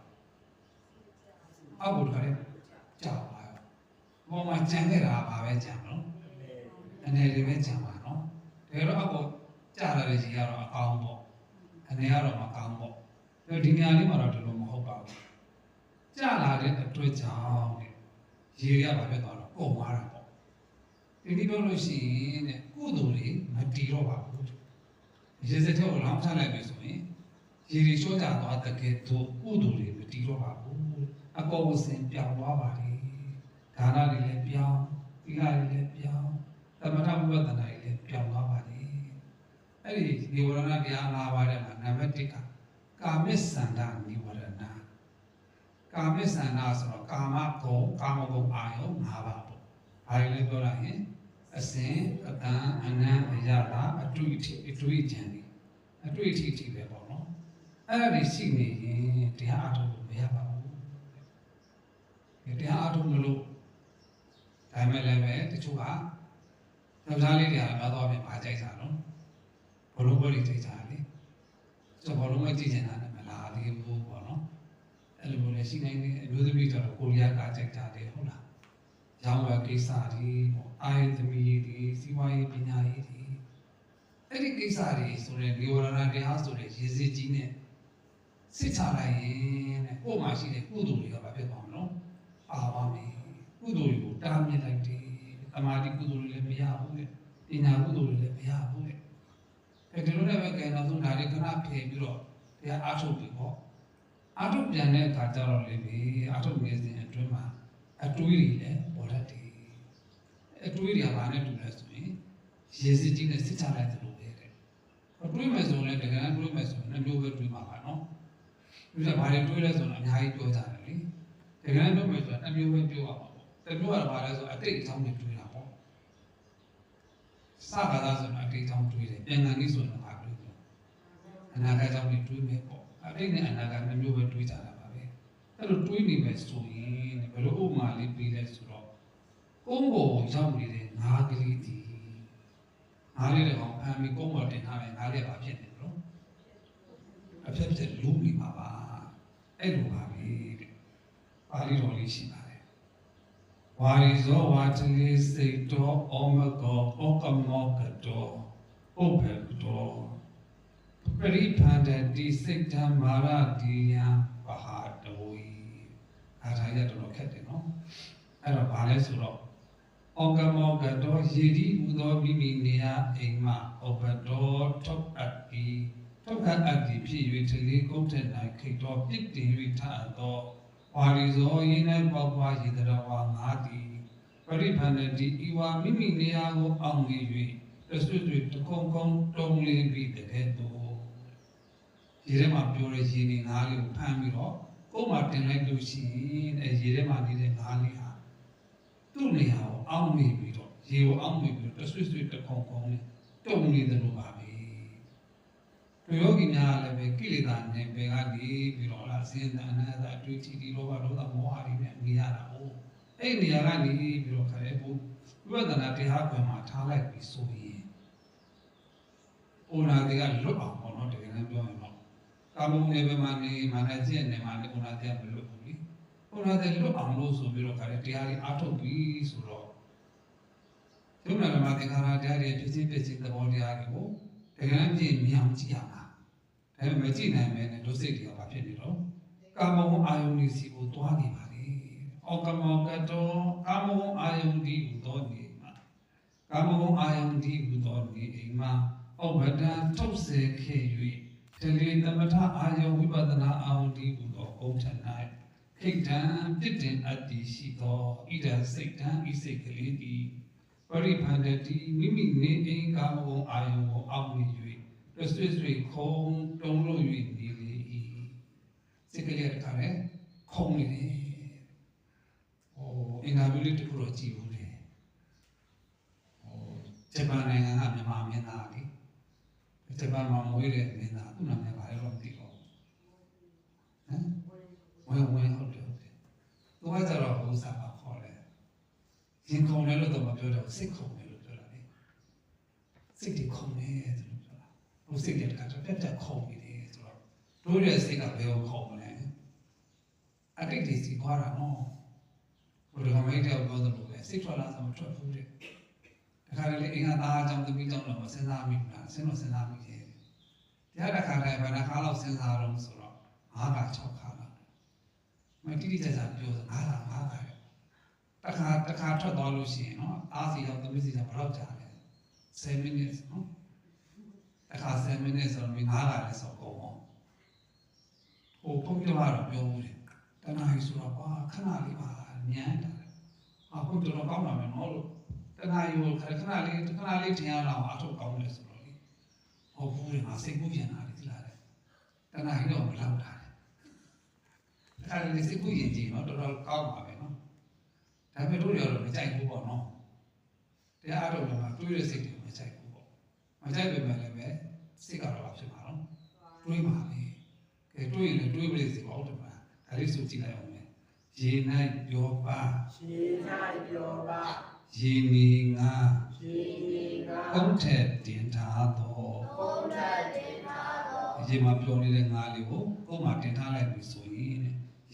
အောက်ကိုတခါလေးကြောက်ပါရောပေါ်မှာကြံခဲ့တာဘာပဲကြံနော်အနေတွေပဲကြံပါနော်ဒါတော့အောက်ကိုကြာလာတဲ့ရေကတော့အကောင်းပေါ့အနေကတော့မကောင်းပေါ့ဒီနေရာလေးမှာတော့ဒီလိုမဟုတ်ပါဘူးကြာလာတဲ့အတွက်ကြောင့်ရေရပါပဲသွားတော့ကုန်သွားတာပေါ့ဒီလိုပြောလို့ရှိရင်တဲ့ကုသိုလ်တွေမတည်တော့ပါဘူးရေစက်ထဲကိုလောင်းချလိုက်ပြီဆိုရင်ရေတွေလျှော့ကျသွားတဲ့ကဲ့သို့ကုသိုလ်တွေမတည်တော့ပါဘူးအကောဝစင်ပြောင်းသွားပါလေ ဒါနတွေလည်းပြောင်းသီလတွေလည်းပြောင်းသမထဝိပဿနာတွေလည်းပြောင်းသွားပါလေအဲ့ဒီနိဝရဏတရား၅ပါးထဲမှာနံပါတ်1ကကာမစ္ဆန္ဒနိဝရဏကာမစ္ဆန္ဒဆိုတော့ကာမဂုဏ်အာယုံ၅ပါးပေါ့ဘာတွေလဲပြောလိုက်ရင်အစဉ်အတန်အနံ့အရတာအတွေ့အထိဉာဏ်တွေအတွေ့အထိပဲပေါ့နော်အဲ့ဒါတွေရှိနေရင်တရားအထုတ်လို့မရပါဘူးတရားအထုတ်လို့ဒါမှလည်းပဲတချို့ကယောက်ျားလေးတွေကများတော့ပြန်ပါကြိုက်တာနော်ဘလုံးပွဲတွေကြိုက်တာလေဆိုတော့ဘလုံးပွဲကြည့်ချင်တာလည်းမလားသေးဘူးပေါ့နော်အဲ့လိုမျိုးလည်းရှိနိုင်တယ်အမျိုးသမီးတော့ကိုရီးယားကကြိုက်တာလေဟုတ်လားရောင်းဝယ်ကိစ္စတွေပေါ့အာယသမီးတွေစီးပွားရေးပညာရေးတွေအဲ့ဒီကိစ္စတွေဆိုတဲ့ဒီဝရဏတရားဆိုတဲ့ရေစစ်ကြီးနဲ့စစ်ချလိုက်ရင်တဲ့ကို့မှာရှိတဲ့ကုသိုလ်တွေကဘာဖြစ်သွားမလို့ပါပါမယ်ကုသိုလ်တွေကိုတားမြစ်လိုက်တယ်အမာတိကုသိုလ်တွေလည်းမရဘူးလေပညာကုသိုလ်တွေလည်းမရဘူးလေဒီလိုနဲ့ပဲကဲတော့သူဒါတွေခဏဖယ်ပြီးတော့တရားအားထုတ်ပြီးပေါ့အားထုတ်ပြန်တဲ့အခါကျတော့လေဒီအားထုတ်နေစဉ်အတွင်းမှာအတွေးတွေလည်းပေါ်တတ်တယ်အတွေးတွေကဘာနဲ့တူလဲဆိုရင်ရေစစ်ကြီးနဲ့စစ်ချလိုက်တယ်လို့ပဲတဲ့အတွေးမယ်ဆိုရင်တကယ်တွေးမယ်ဆိုရင်နှမျိုးပဲတွေးမှာပါနော်ဒီကဘာတွေတွေးလဲဆိုတော့အများကြီးပြောကြတယ်လေတကယ်လို့မယ်ဆိုရင်နှမျိုးပဲပြောရမှာပေါ့တမျိုးကတော့ဘာလဲဆိုအတိတ်အကြောင်းတွေတွေးတာပေါ့စကားသားဆိုတော့အတိတ်အကြောင်းတွေးတယ်ပြန်ကန်ကြီးဆိုတော့ဘာတွေးလဲအနာဂတ်အကြောင်းတွေတွေးမယ်ပေါ့အတိတ်နဲ့အနာဂတ်နှမျိုးပဲတွေးကြတာပါပဲအဲ့လိုတွေးနေမယ်ဆိုရင်ဘယ်လိုဥပမာလေးပြီးလဲဆိုတော့ကုန်းပေါ်ရောက်နေတဲ့ငါးကလေးဒီငါးလေးတွေကောင်ဖမ်းပြီးကုန်းပေါ်တင်ထားတယ်ငါးလေးပါဖြစ်နေလို့အဖြစ်လူနေမှာပါအဲ့လိုပါပဲတဲ့ပါဠိတော်လေးရှိပါတယ်ဝါရီဇောဝါတလေးစိတ်တော်ဩမကောဩကမောကတော်ဥပ္ပေတော်ပရိဖန္တတိစိတ်ဓမ္မာရတိယံပဟာတဝီအားထားရတော့ခက်တယ်နော်အဲ့တော့ဘာလဲဆိုတော့ဩကမောကတော်ရည်ဒီဟူသောမိမိနေရာအိမ်မှာဩဘတော်ထုတ်အပ်ပြီးထုတ်ခတ်အပ်ပြီးဖြစ်၍တလေးကုတ်တဲ့နိုင်ခိတ်တော်ပြစ်တင်၍ထသောဝါရီဇောရင်း၌ပေါပွားရည်တော်ဝါငါသည်ပရိဖန္တတိဤဝါမိမိနေရာကိုအောင်ငယ်၍တဆွတ်တကုံကုံတုံးလေးပြီးတဲ့ကဲ့သို့ရေထဲမှာပြောတဲ့ရေနေငါးလေးကိုဖမ်းပြီးတော့ကိုယ်မှာတင်လိုက်လို့ရှိရင်အဲရေထဲမှာနေတဲ့ငါးလေးဟာသူ့နေရာကိုအောင်းမိပြီးတော့ရေကိုအောင်းမိပြီးတော့တဆွတ်တကုံကုံနဲ့တုံးနေတယ်လို့ပါပဲဒီယောဂီများလည်းပဲကိလေသာနဲ့ဘယ်ကနေပြီးတော့လားစဉ်းစားအနာသာအတွေ့အထိဒီလောဘဒေါသမောဟတွေနဲ့နေရတာဟုတ်အဲ့နေရာကနေပြီးတော့ခရဲဘူးဝိပဿနာတရားကွယ်မှာထားလိုက်ပြီးဆိုရင်ဩနာတိကလွတ်အောင်ပေါ့နော်တကယ်လည်းပြောရင်တော့ကာမုန်နယ်ပယ်မှာနေမာနကျင့်နေမှာဩနာတိကမလွတ်ဘူးလေဩနာတိလွတ်အောင်လို့ဆိုပြီးတော့ခရဲတရားကြီးအားထုတ်ပြီးဆိုတော့ဒုက္ခဓမ္မသင်္ခါရတရားတွေဖြစ်ခြင်းသဘောတရားတွေကိုတကယ်ကြည့်မြင်ကြည့်ရမှာဒါပေမဲ့ကြည့်နိုင်မယ်နဲ့ဒုစိတ်တွေကဘာဖြစ်နေတော့ကာမဂုဏ်အာယုန်ဒီစီကိုတွားနေပါလေဩကမောကတောကာမဂုဏ်အာယုန်ဒီဟူသောနေမှာကာမဂုဏ်အာယုန်ဒီဟူသောနေအိမ်မှာဩဗဒံထုတ်စေခဲ့၍တလေသမထအာယုန်ဝိပဿနာအာယုန်ဒီဟူသောဂုဏ်ထ၌ခိတ္တံပြစ်တင်အတ္တိရှိသောဣဒံစိတ်တံဤစိတ်ကလေးသည်ပရိဖန္တတိမိမိနေအိမ်ကာမဂုဏ်အာယုန်ကိုအောက်နေ၍တဆွေဆွေခုံတုံးလို့၍နေလေ၏စိတ်ကလေးတခါလဲခုံနေတယ်အင်္ဂါပြုလေးတစ်ခုတော့ကြည့်ဘူးလေဂျပန်နိုင်ငံကမြန်မာမင်းသားလေဂျပန်မှာမွေးတဲ့မင်းသားသူ့နာမည်ဘာလဲတော့မသိတော့ဟမ်ဝဲဟုတ်တယ်သူကကြတော့ဘုရားပါခေါ်တယ်ရင်ခုံတယ်လို့တော့မပြောတော့စိတ်ခုံတယ်လို့ပြောတာလေစိတ်တွေခုံတယ်လို့ပြောတာဘုစိတ်တွေကတော့ပြတ်ပြတ်ခုံနေတယ်ဆိုတော့တို့ရဲ့စိတ်ကဘယ်ကိုခုံမလဲအတိတ်တွေစီခွာတာနော်ဘုရားမိတ်တဲ့ပြောသလိုပဲစိတ်ထွက်လာဆိုမထွက်ဘူးတဲ့ဒါခါလေအင်္ဂါသားအကြောင်းသမီးကြောင့်တော့စဉ်းစားမိဘူးလားစဉ်းစားမိတယ်တရားတစ်ခါတည်းဘယ်နှခါလောက်စဉ်းစားတော့ဆိုတော့5ခါ6ခါလောက်မတိတိကျကျပြောတာ5ခါတခါထွက်သွားလို့ရှိရင်နော်အားစီရောက်သမီးစီကဘယ်တော့ကြာလဲ7 minutes နော်တခါ7 minutes ဆိုတော့5ခါလည်းဆိုကုန်အောင်ဟိုပုံပြတော့ပြောဦးတယ်တနားကြီးဆိုတော့ကွာခဏလေးပါညံတာ အခုတော့ကောင်းလာမယ်နော်လို့တခါယူခဏလေးထင်ရအောင်အထုတ်ကောင်းတယ်ဆိုတော့လေဟုတ်ဘူးလေငါစိတ်ကူးပြန်လာတယ်ဒီလားတဲ့တခါကြီးတော့မလောက်တာတခါလေးစိတ်ကူးရင်ကြည့်နော်တော်တော်ကောင်းပါပဲနော်ဒါပေမဲ့တို့ရောမကြိုက်ဘူးပေါ့နော်တရားအထုတ်တော့မှတွေးရစိတ်တွေမကြိုက်ဘူးပေါ့မကြိုက်ပေမဲ့လည်းပဲစိတ်ကတော့ဖြစ်မှာနော်တွေးပါလေကဲတွေးရင်လည်းတွေးပြည့်စီပေါ့ဟုတ်တယ်ပါဒါလေးဆိုကြည့်လိုက်အောင်မယ်ရေ၌ပြောပါရေ၌ပြောပါရေနီငါရေနီငါကုန်းထက်တင်ထားတော့ကုန်းထက်တင်ထားတော့ရေမှာပြောနေတဲ့ငါလေးကိုကုန်းမှာတင်ထားလိုက်ပြီဆိုရင်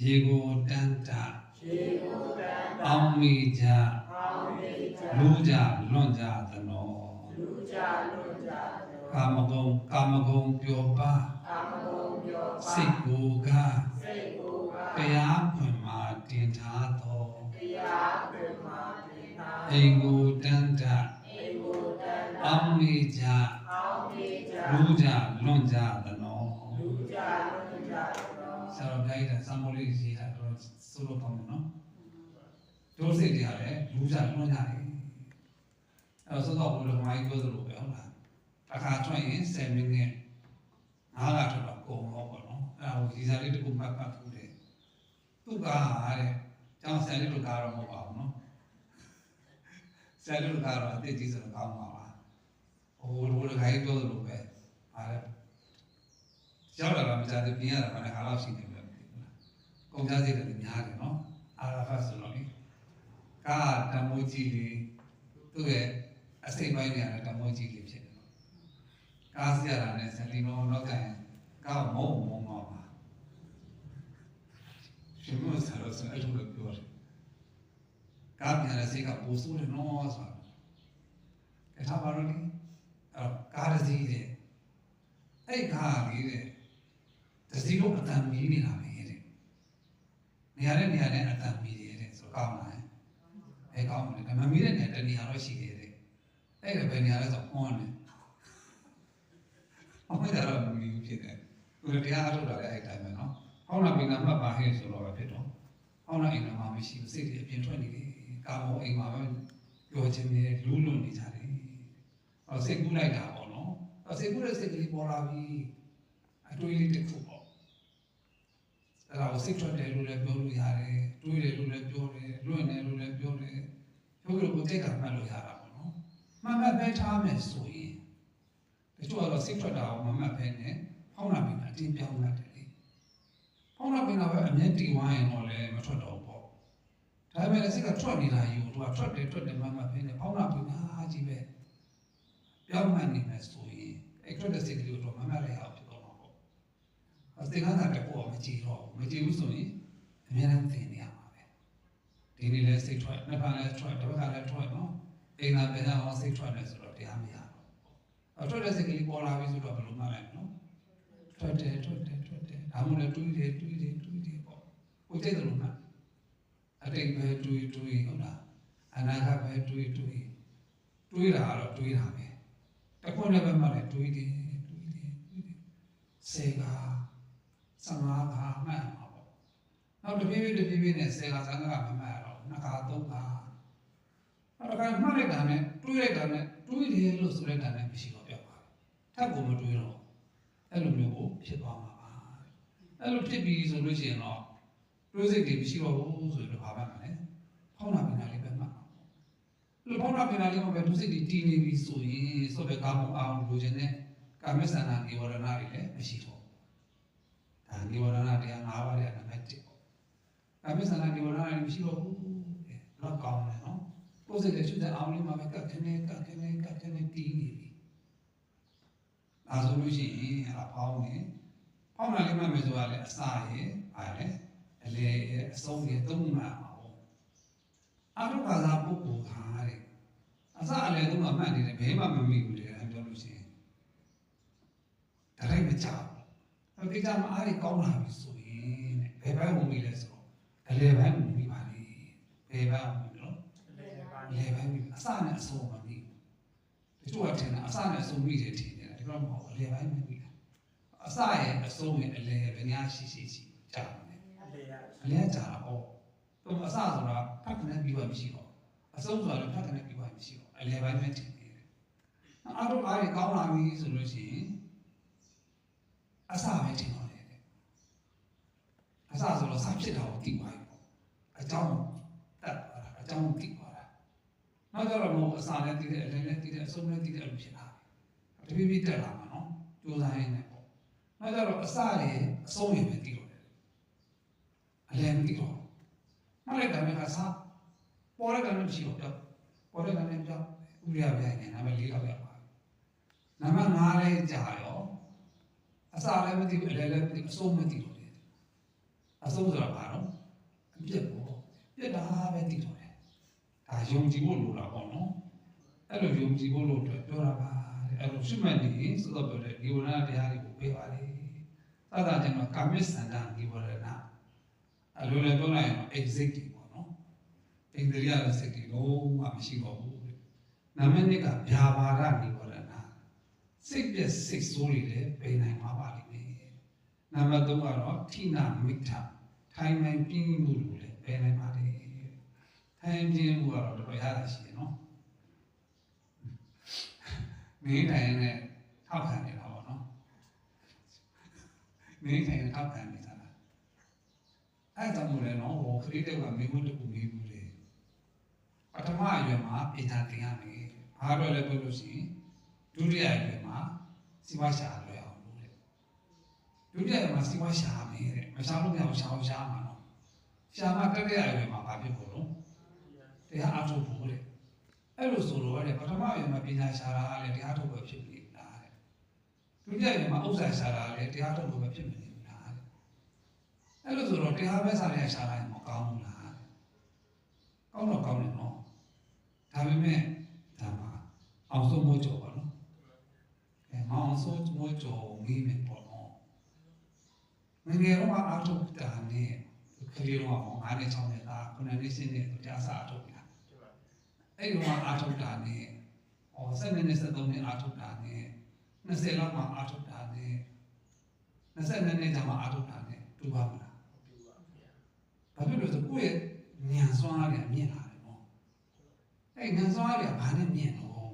ရေကိုတန်းတာရေကိုတန်းတာအောင်မိကြအောင်မိကြလူကြလွန်ကြသနောလူကြလွန်ကြသနောကာမဂုဏ်ပြောပါကာမဂုဏ်ပြောပါစိတ်ကိုကတရားဖွင့်မှာတင်ထားတော့တရားဖွင့်မှာတင်ထားအိမ်ကိုတန်းတာအိမ်ကိုတန်းတာအောင်မိကြလူကြလွန်ကြသနောလူကြလွန်ကြသနောဆရာတော်ဘုရားကြီးကစံမိုးလေးရေးတာတော့ဆိုလို့ကောင်းတယ်နော်တို့စိတ်တွေရတယ်လူကြလွန်ကြတယ်အဲ့တော့သောဘုရားမိုင်းပြောသလိုပဲဟုတ်လားအခါထွက်ရင်7မိနစ်9ကထွက်တော့ကုန်တော့ပေါ့နော်အဲ့ဒါကိုဒီစားလေးတစ်ခုမှတ်ဖူးတယ်သူကတဲ့ကျောင်းဆယ်လေးတို့ကတော့မဟုတ်ပါဘူးနော်ဆယ်လေးတို့ကတော့အသိကြီးဆိုတော့ကောင်းပါပါဟိုလိုခိုင်းပြောသလိုပဲဟာလေရောက်လာတာမကြတဲ့ပြင်ရတာလည်းအားလောက်ရှိနေတယ်ကုန်ကြစိတ်တွေများတယ်နော်အာရဖတ်ဆိုတော့လေကာတမိုးကြီးလေးသူ့ရဲ့အစိတ်ပိုင်းနေရတဲ့တမိုးကြီးလေးဖြစ်တယ်ကားစီရတာနဲ့ဆယ်လီနောတော့ကန်ကားမုံပါရှင်မဆရာတော်ဆိုအဲ့လိုပြောတယ်ကားပြန်တဲ့စိတ်ကပိုဆိုးတယ်နော်ဆိုတာအဲ့ဒါပါလို့လေအဲ့ကားတစ်စီးတဲ့အဲ့ကားလေးတဲ့တစ်စီးလုံးအတန်မီးနေတာပဲတဲ့နေရာနဲ့အတန်မီးတယ်တဲ့ဆိုကောင်းလားအဲ့ကောင်းတယ်ဒါမမီးတဲ့နေရာတနေရာတော့ရှိတယ်တဲ့အဲ့ဒါပဲနေရာလဲဆိုဟောတယ်အမေကတော့မမီးဖြစ်တယ်သူတရားအထုတ်တာလည်းအဲ့တိုင်းပဲနော်ဟောင်းလာပင်ကမှတ်ပါဟဲ့ဆိုတော့ပဲဖြစ်တော့ဟောင်းလာအိမ်မှာမရှိဘူးစိတ်တွေအပြင်ထွက်နေတယ်ကာမောအိမ်မှာပဲပြောချင်နေလူးလွန်နေကြတယ်အော်စိတ်ကူးလိုက်တာပေါ့နော်အော်စိတ်ကူးတဲ့စိတ်ကလေးပေါ်လာပြီအတွေးလေးတစ်ခုပေါ့အဲ့ဒါကိုစိတ်ထွက်တယ်လို့လည်းပြောလို့ရတယ်တွေးတယ်လို့လည်းပြောတယ်လွင့်တယ်လို့လည်းပြောတယ်ပြောလို့ကိုယ်တိတ်ကမှတ်လို့ရတာပေါ့နော်မှတ်ပဲထားမယ်ဆိုရင်တချို့ကတော့စိတ်ထွက်တာကိုမမှတ်ဘဲနဲ့ဟောင်းလာပင်ကအတင်းပြောင်းလာတယ်ဟောင်းလာပင်ကပဲအမျက်တီဝိုင်းရင်တော့လည်းမထွက်တော့ဘူးပေါ့ဒါပေမဲ့စိတ်ကထွက်နေတာယူသူကထွက်တယ်မှမှတ်ဘဲနဲ့ဟောင်းလာပင်ကကြီးပဲပြောင်းမှန်နေမယ်ဆိုရင်အဲ့ထွက်တဲ့စိတ်ကလေးကိုတော့မမှတ်လိုက်အောင်ဖြစ်တော့မှာပေါ့အစိတ်ကတည်းကပေါ်မကြည့်တော့မကြည့်ဘူးဆိုရင်အများနဲ့သိနေရမှာပဲဒီနေ့လည်းစိတ်ထွက်နှစ်ဖက်လည်းထွက်တစ်ဖက်ကလည်းထွက်နော်အိမ်သာပြန်အောင်စိတ်ထွက်တယ်ဆိုတော့တရားမရတော့ထွက်တဲ့စိတ်ကလေးပေါ်လာပြီဆိုတော့ဘယ်လိုမှလိုက်နော်ထွက်တယ်ဒါမှမဟုတ်တွေးတယ်ပေါ့ကိုကြိတ်တယ်လို့မှအတိတ်ပဲတွေးဟုတ်လားအနာဂတ်ပဲတွေးတာကတော့တွေးတာပဲတခွန်းလည်းပဲမှလည်းတွေးတယ်စေက15ခါမှတ်မှာပေါ့နောက်တပြေးနဲ့စေက15ခါမှတ်ရတော့2ခါ3ခါအဲ့ဒါကမှတ်လိုက်တာနဲ့တွေးလိုက်တာနဲ့တွေးတယ်လို့ဆိုလိုက်တာနဲ့မရှိတော့ပြောက်ပါဘူးထပ်ကိုမတွေးတော့အဲ့လိုမျိုးကိုဖြစ်သွားမှာပါအဲ့လိုဖြစ်ပြီးဆိုလို့ရှိရင်တော့တွေးစိတ်တွေမရှိတော့ဘူးဆိုတော့ဘာမှမလဲဖောင်းလာပင်လာလေးပဲမှတ်ပါလို့ဖောင်းလာပင်လာလေးမှာပဲတွေးစိတ်တွေတည်နေပြီဆိုရင်ဆိုပဲကာမအောင်လိုချင်တဲ့ကာမစန္ဒာနိဝရဏတွေလည်းမရှိတော့ဒါနိဝရဏတရား၅ပါးရဲ့နံပါတ်1ပေါ့ကာမစန္ဒာနိဝရဏတွေမရှိတော့ဘူးတော့ကောင်းတယ်နော်ကိုယ်စိတ်တွေချွတ်တဲ့အောင်လေးမှာပဲကတ်ခနေတည်နေပြီဒါဆိုလို့ရှိရင်အဲ့ဒါဖောင်းလာလေးမှမယ်ဆိုတာလေအစာရဲ့အားလေအလေအဆုံးရဲ့သုံးမှမှာပေါ့အထုဘာသာပုဂ္ဂိုလ်ခါတဲ့အစာအလေသုံးမှမှတ်နေတယ်ဘယ်မှမမိဘူးလေအဲ့ပြောလို့ရှိရင်ဒါလိုက်မကြောက်ဘူးဒီကမှအားရကောင်းလာပြီဆိုရင်ဘယ်ဘက်ဝင်ပြီလဲဆိုတော့အလေဘက်ဝင်ပြီပါလေဘယ်ဘက်ဝင်လို့အလေဘက်ဝင်အစာနဲ့အဆုံးမမိဘူးတချို့ကထင်တာအစာနဲ့အဆုံးမိတယ်ထင်တယ်ဒီတော့မဟုတ်အလေဘက်ဝင်ပြီအစရဲ့အဆုံးရဲ့အလဲဘယ်များရှိကြာတယ်အလဲကြာတာပေါ့သူအစဆိုတာဖတ်ကနေပြီးတော့မရှိတော့ အဆုံးဆိုတာလည်းဖတ်တဲ့ပြပါမရှိတော့အလဲပိုင်းပဲတင်နေတယ်အားတို့အားရကောင်းလာပြီဆိုလို့ရှိရင်အစပဲတင်တော့တယ်အစဆိုတော့စဖြစ်တာကိုသိသွားပြီပေါ့အကြောင်းတက်သွားတာအကြောင်းသိသွားတာနောက်ကြတော့မဟုတ်အစလည်းသိတယ်အလဲလည်းသိတယ်အဆုံးလည်းသိတယ်အဲ့လိုဖြစ်လာပြီတဖြည်းဖြည်းတက်လာမှာနော်ကြိုးစားရင်းနဲ့ပေါ့နောက်ကြတော့အစရဲ့အဆုံးရဲ့ပဲသိတော့တယ်အလဲမသိတော့မှလိုက်တယ်ကစားပေါ်တဲ့ကံနဲ့ရှိတော့ပြောပေါ်တဲ့ကံနဲ့ပြောဥရိယပြိုင်နေနာမည်၄လောက်ရပါနံပါတ်5လဲကြာရောအစလည်းမသိဘူးအလဲလည်းမသိဘူးအဆုံးမသိတော့တယ်အဆုံးဆိုတာဘာလို့အပြစ်ပေါ့ပြစ်တာပဲသိတော့တယ်ဒါယုံကြည်ဖို့လိုတာပေါ့နော်အဲ့လိုယုံကြည်ဖို့လို့အတွက်ပြောတာပါအဲ့လိုရှိမှတ်နေဆိုတော့ပြောတဲ့ဒီဝရဏတရားတွေကိုပေးပါလေသာသာကျတော့ကာမိစန္ဒဒီဝရဏအဲ့လိုလည်းပြောလိုက်ရင် exit ပေါ့နော်ဣန္ဒြိယရဲ့စိတ်တွေလုံးဝမရှိတော့ဘူးနံပါတ်2ကဗျာပါဒနိဝရဏစိတ်ပြည့်စိတ်ဆိုးတွေလည်းပယ်နိုင်မှာပါလိမ့်မယ်နံပါတ်3ကတော့ထိနာမိထထိုင်နိုင်ပြင်းမှုတွေလည်းပယ်နိုင်ပါလေထိုင်ပြင်းမှုကတော့တော်တော်ရတာရှိတယ်နော်မင်းတိုင်နဲ့ထောက်ခံနေတာပေါ့နော်မင်းတိုင်နဲ့ထောက်ခံနေတာအဲ့ဒါမို့လဲနော်ဟိုခရီးတဲ့ကမိမတို့ကိုမိဘူးလေပထမအရွယ်မှာပညာသင်ရမယ်ဘာတော့လဲပြောလို့ရှိရင်ဒုတိယအရွယ်မှာစီဝါရှာလွယ်အောင်လုပ်တယ်ဒုတိယအရွယ်မှာစီဝါရှာမယ်တဲ့မရှာလို့မရအောင်ရှာမှာနော်ရှာမှတတိယအရွယ်မှာဘာဖြစ်ဖို့လို့တရားအထုတ်ဖို့တဲ့အဲ့လိုဆိုတော့တဲ့ပထမအရွယ်မှာပညာရှာတာကလည်းတရားထုတ်ဖို့ဖြစ်နေလားတဲ့ဒုတိယအရွယ်မှာဥစ္စာရှာတာကလည်းတရားထုတ်ဖို့ဖြစ်နေအဲ့လိုဆိုတော့တရားပဲစားရရှာလိုက်မကောင်းဘူးလားကောင်းတော့ကောင်းတယ်နော်ဒါပေမဲ့ဒါမှအောင်ဆုံးမိုးကြော်ပါနော်မောင်ဆုံးမိုးကြော်မိမယ်ပေါ့နော်ငယ်ငယ်တော့အားထုတ်တာနဲ့ကလေးတော့9နဲ့6နဲ့သား9နဲ့10နဲ့တရားစားအားထုတ်တာအဲ့ဒီတော့အားထုတ်တာနဲ့7နဲ့73နဲ့အားထုတ်တာနဲ့20လောက်မှအားထုတ်တာနဲ့22နဲ့ကျမှအားထုတ်တာနဲ့တူပါမလားဘာဖြစ်လို့ဆိုကိုယ့်ရဲ့ဉာဏ်စွမ်းအားတွေမြင့်လာတယ်နော်အဲ့ဉာဏ်စွမ်းအားတွေကဘာနဲ့မြင့်တော့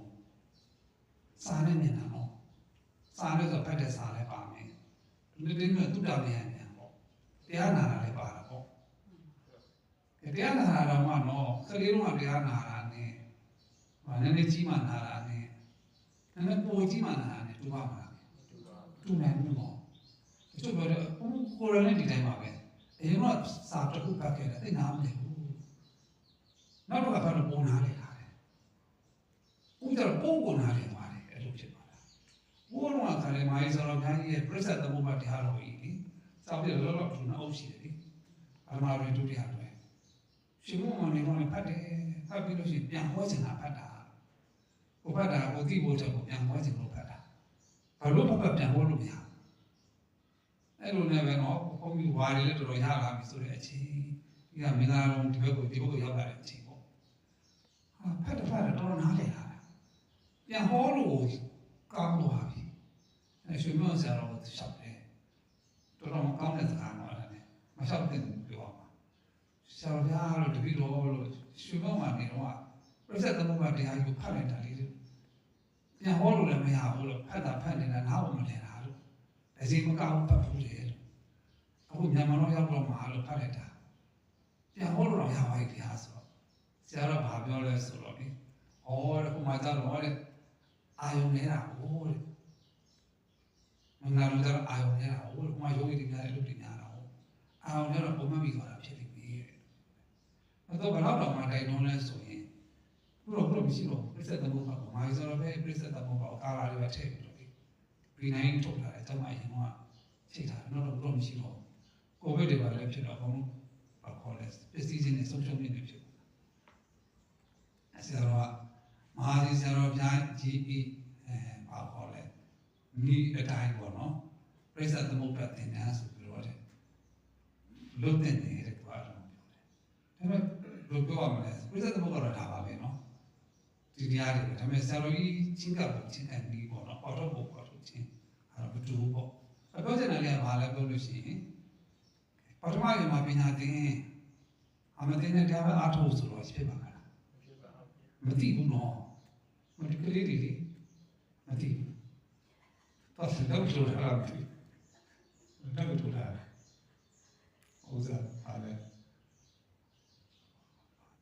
စာနဲ့မြင့်တာနော်စာနဲ့ဆိုဖတ်တဲ့စာလည်းပါမယ်ဒီလိုမျိုးတုတ္တမယဉာဏ်ပေါ့တရားနာတာလည်းပါတာပေါ့တရားနာတာတော့မှနော်ကလေးတော့တရားနာတာနဲ့ဟာနည်းနည်းကြီးမှနာတာနဲ့နည်းနည်းပိုကြီးမှနာတာနဲ့တူပါမလားတူနိုင်ဘူးပေါ့တချို့ပြောတယ်ကိုယ်ရတဲ့ဒီတိုင်းပါပဲအရင်ကစာတစ်ခုဖတ်ခဲ့တယ်သိနာမလဲဘူးနောက်တော့ကဘာလို့ပုံနာလဲခါတယ်ဦးကြတော့ပုံကိုနာလဲပါတယ်အဲ့လိုဖြစ်သွားတာဘိုးတော်ကလည်းမိုင်းစောတော်များကြီးရဲ့ပြစ္ဆတ်သမုပ္ပါတရားတော်ကြီးလေစာပြလောလောထူနာအုပ်ရှိတယ်လေအမှန်ပဲဒုတိယတွဲရှင်မောင်နေတော့ဖတ်တယ်ဖတ်ပြီးလို့ရှိရင်ပြန်ဟောချင်တာဖတ်တာဘုဖတ်တာကိုသိဖို့ချက်ကိုပြန်ဟောချင်လို့ဖတ်တာဘာလို့ဖတ်ပြန်ဟောလို့မရအဲ့လိုနဲ့ပဲနော်ဘုန်းကြီးဝါရီလည်းတော်တော်ရလာပြီဆိုတဲ့အချိန်ဒီကမင်္ဂလာတော်ဒီဘက်ကိုရောက်လာတဲ့အချိန်ပေါ့ဟာဖတ်တော်တော်နားလည်လာတာပြန်ဟောလို့ကောင်းသွားပြီအဲ့ရွှေမောင်ဆရာတော်ကိုရှောက်တယ်တော်တော်ကောင်းတဲ့စကားတော့လည်းမရှောက်တဲ့ပြောပါဆရာတော်ဗျာလို့တပည့်တော်လို့ရွှေမောင်ကနေတော့ပြစ္ဆတ်သမုပ္ပါတရားကိုဖတ်လိုက်တာလေးပြန်ဟောလို့လည်းမရဘူးလို့ဖတ်နေတာနားမလည်တာလို့အစီမကောင်းဖတ်ဘူးလေအခုမြန်မာတော့ရောက်တော့မှာလို့ဖတ်လိုက်တာပြန်ဟောလို့တော့ရပါရဲ့တရားဆိုတော့ဆရာတော်ဘာပြောလဲဆိုတော့လေဟောတဲ့ခုမှသာတော့လေအာယုံနေတာဟိုတဲ့မင်္ဂလာတော်ကြတော့အာယုံနေတာဟိုခုမှယောဂီတွေများတယ်လို့တင်များတာဟိုအာယုံနေတော့ပုံမှန်ပြီးသွားတာဖြစ်နေပြီတဲ့တော့ဘယ်တော့မှတိုင်လုံးလဲဆိုရင်ဘုရောမရှိတော့ပြစ္ဆတ်သမုပ္ပါကိုမာရီဆိုတော့ပဲပြစ္ဆတ်သမုပ္ပါကိုကာလာလေးပဲထည့်ပြီးတော့ပြီးနိုင်ထုတ်လာတယ်တမအရင်ကချိန်ထားတော့တော့မရှိတော့ကိုဗစ်တွေပါလည်းဖြစ်တော့ဘုံဘာခေါ်လဲပစ္စည်းချင်းနဲ့ဆုံးရှုံးနေတယ်ဖြစ်ဆရာတော်မဟာကြီးဆရာတော်ဘုရားကြီးဘာခေါ်လဲမိအတိုင်းပေါ့နော်ပြိဿသမုပ္ပါသင်္นานဆိုပြီးတော့တယ်လွတ်တဲ့နေတဲ့ကွာတော့ပြောတယ်ဒါပေမဲ့ဘယ်လိုပြောရမလဲပြိဿသမုပ္ပါတော့ဒါပါပဲနော်ဒီတရားတွေဒါပေမဲ့ဆရာတော်ကြီးချင်းကပ်ချင်းကန်ဒီပေါ့နော်အော်တော့ပေါ့ချင်းအဲ့တော့မတူဘူးပေါ့အပြောချင်တယ်လည်းဘာလဲပြောလို့ရှိရင်ပထမကမှာပညာသင်အမသိတဲ့တရားပဲအားထုတ်ဆိုတော့ဖြစ်ပါမလား မသိဘူးနော်မဒီကလေးတွေလေမသိဘူးတော့တော့ထူတာမသိတော့ထူတာဥစားအားလေ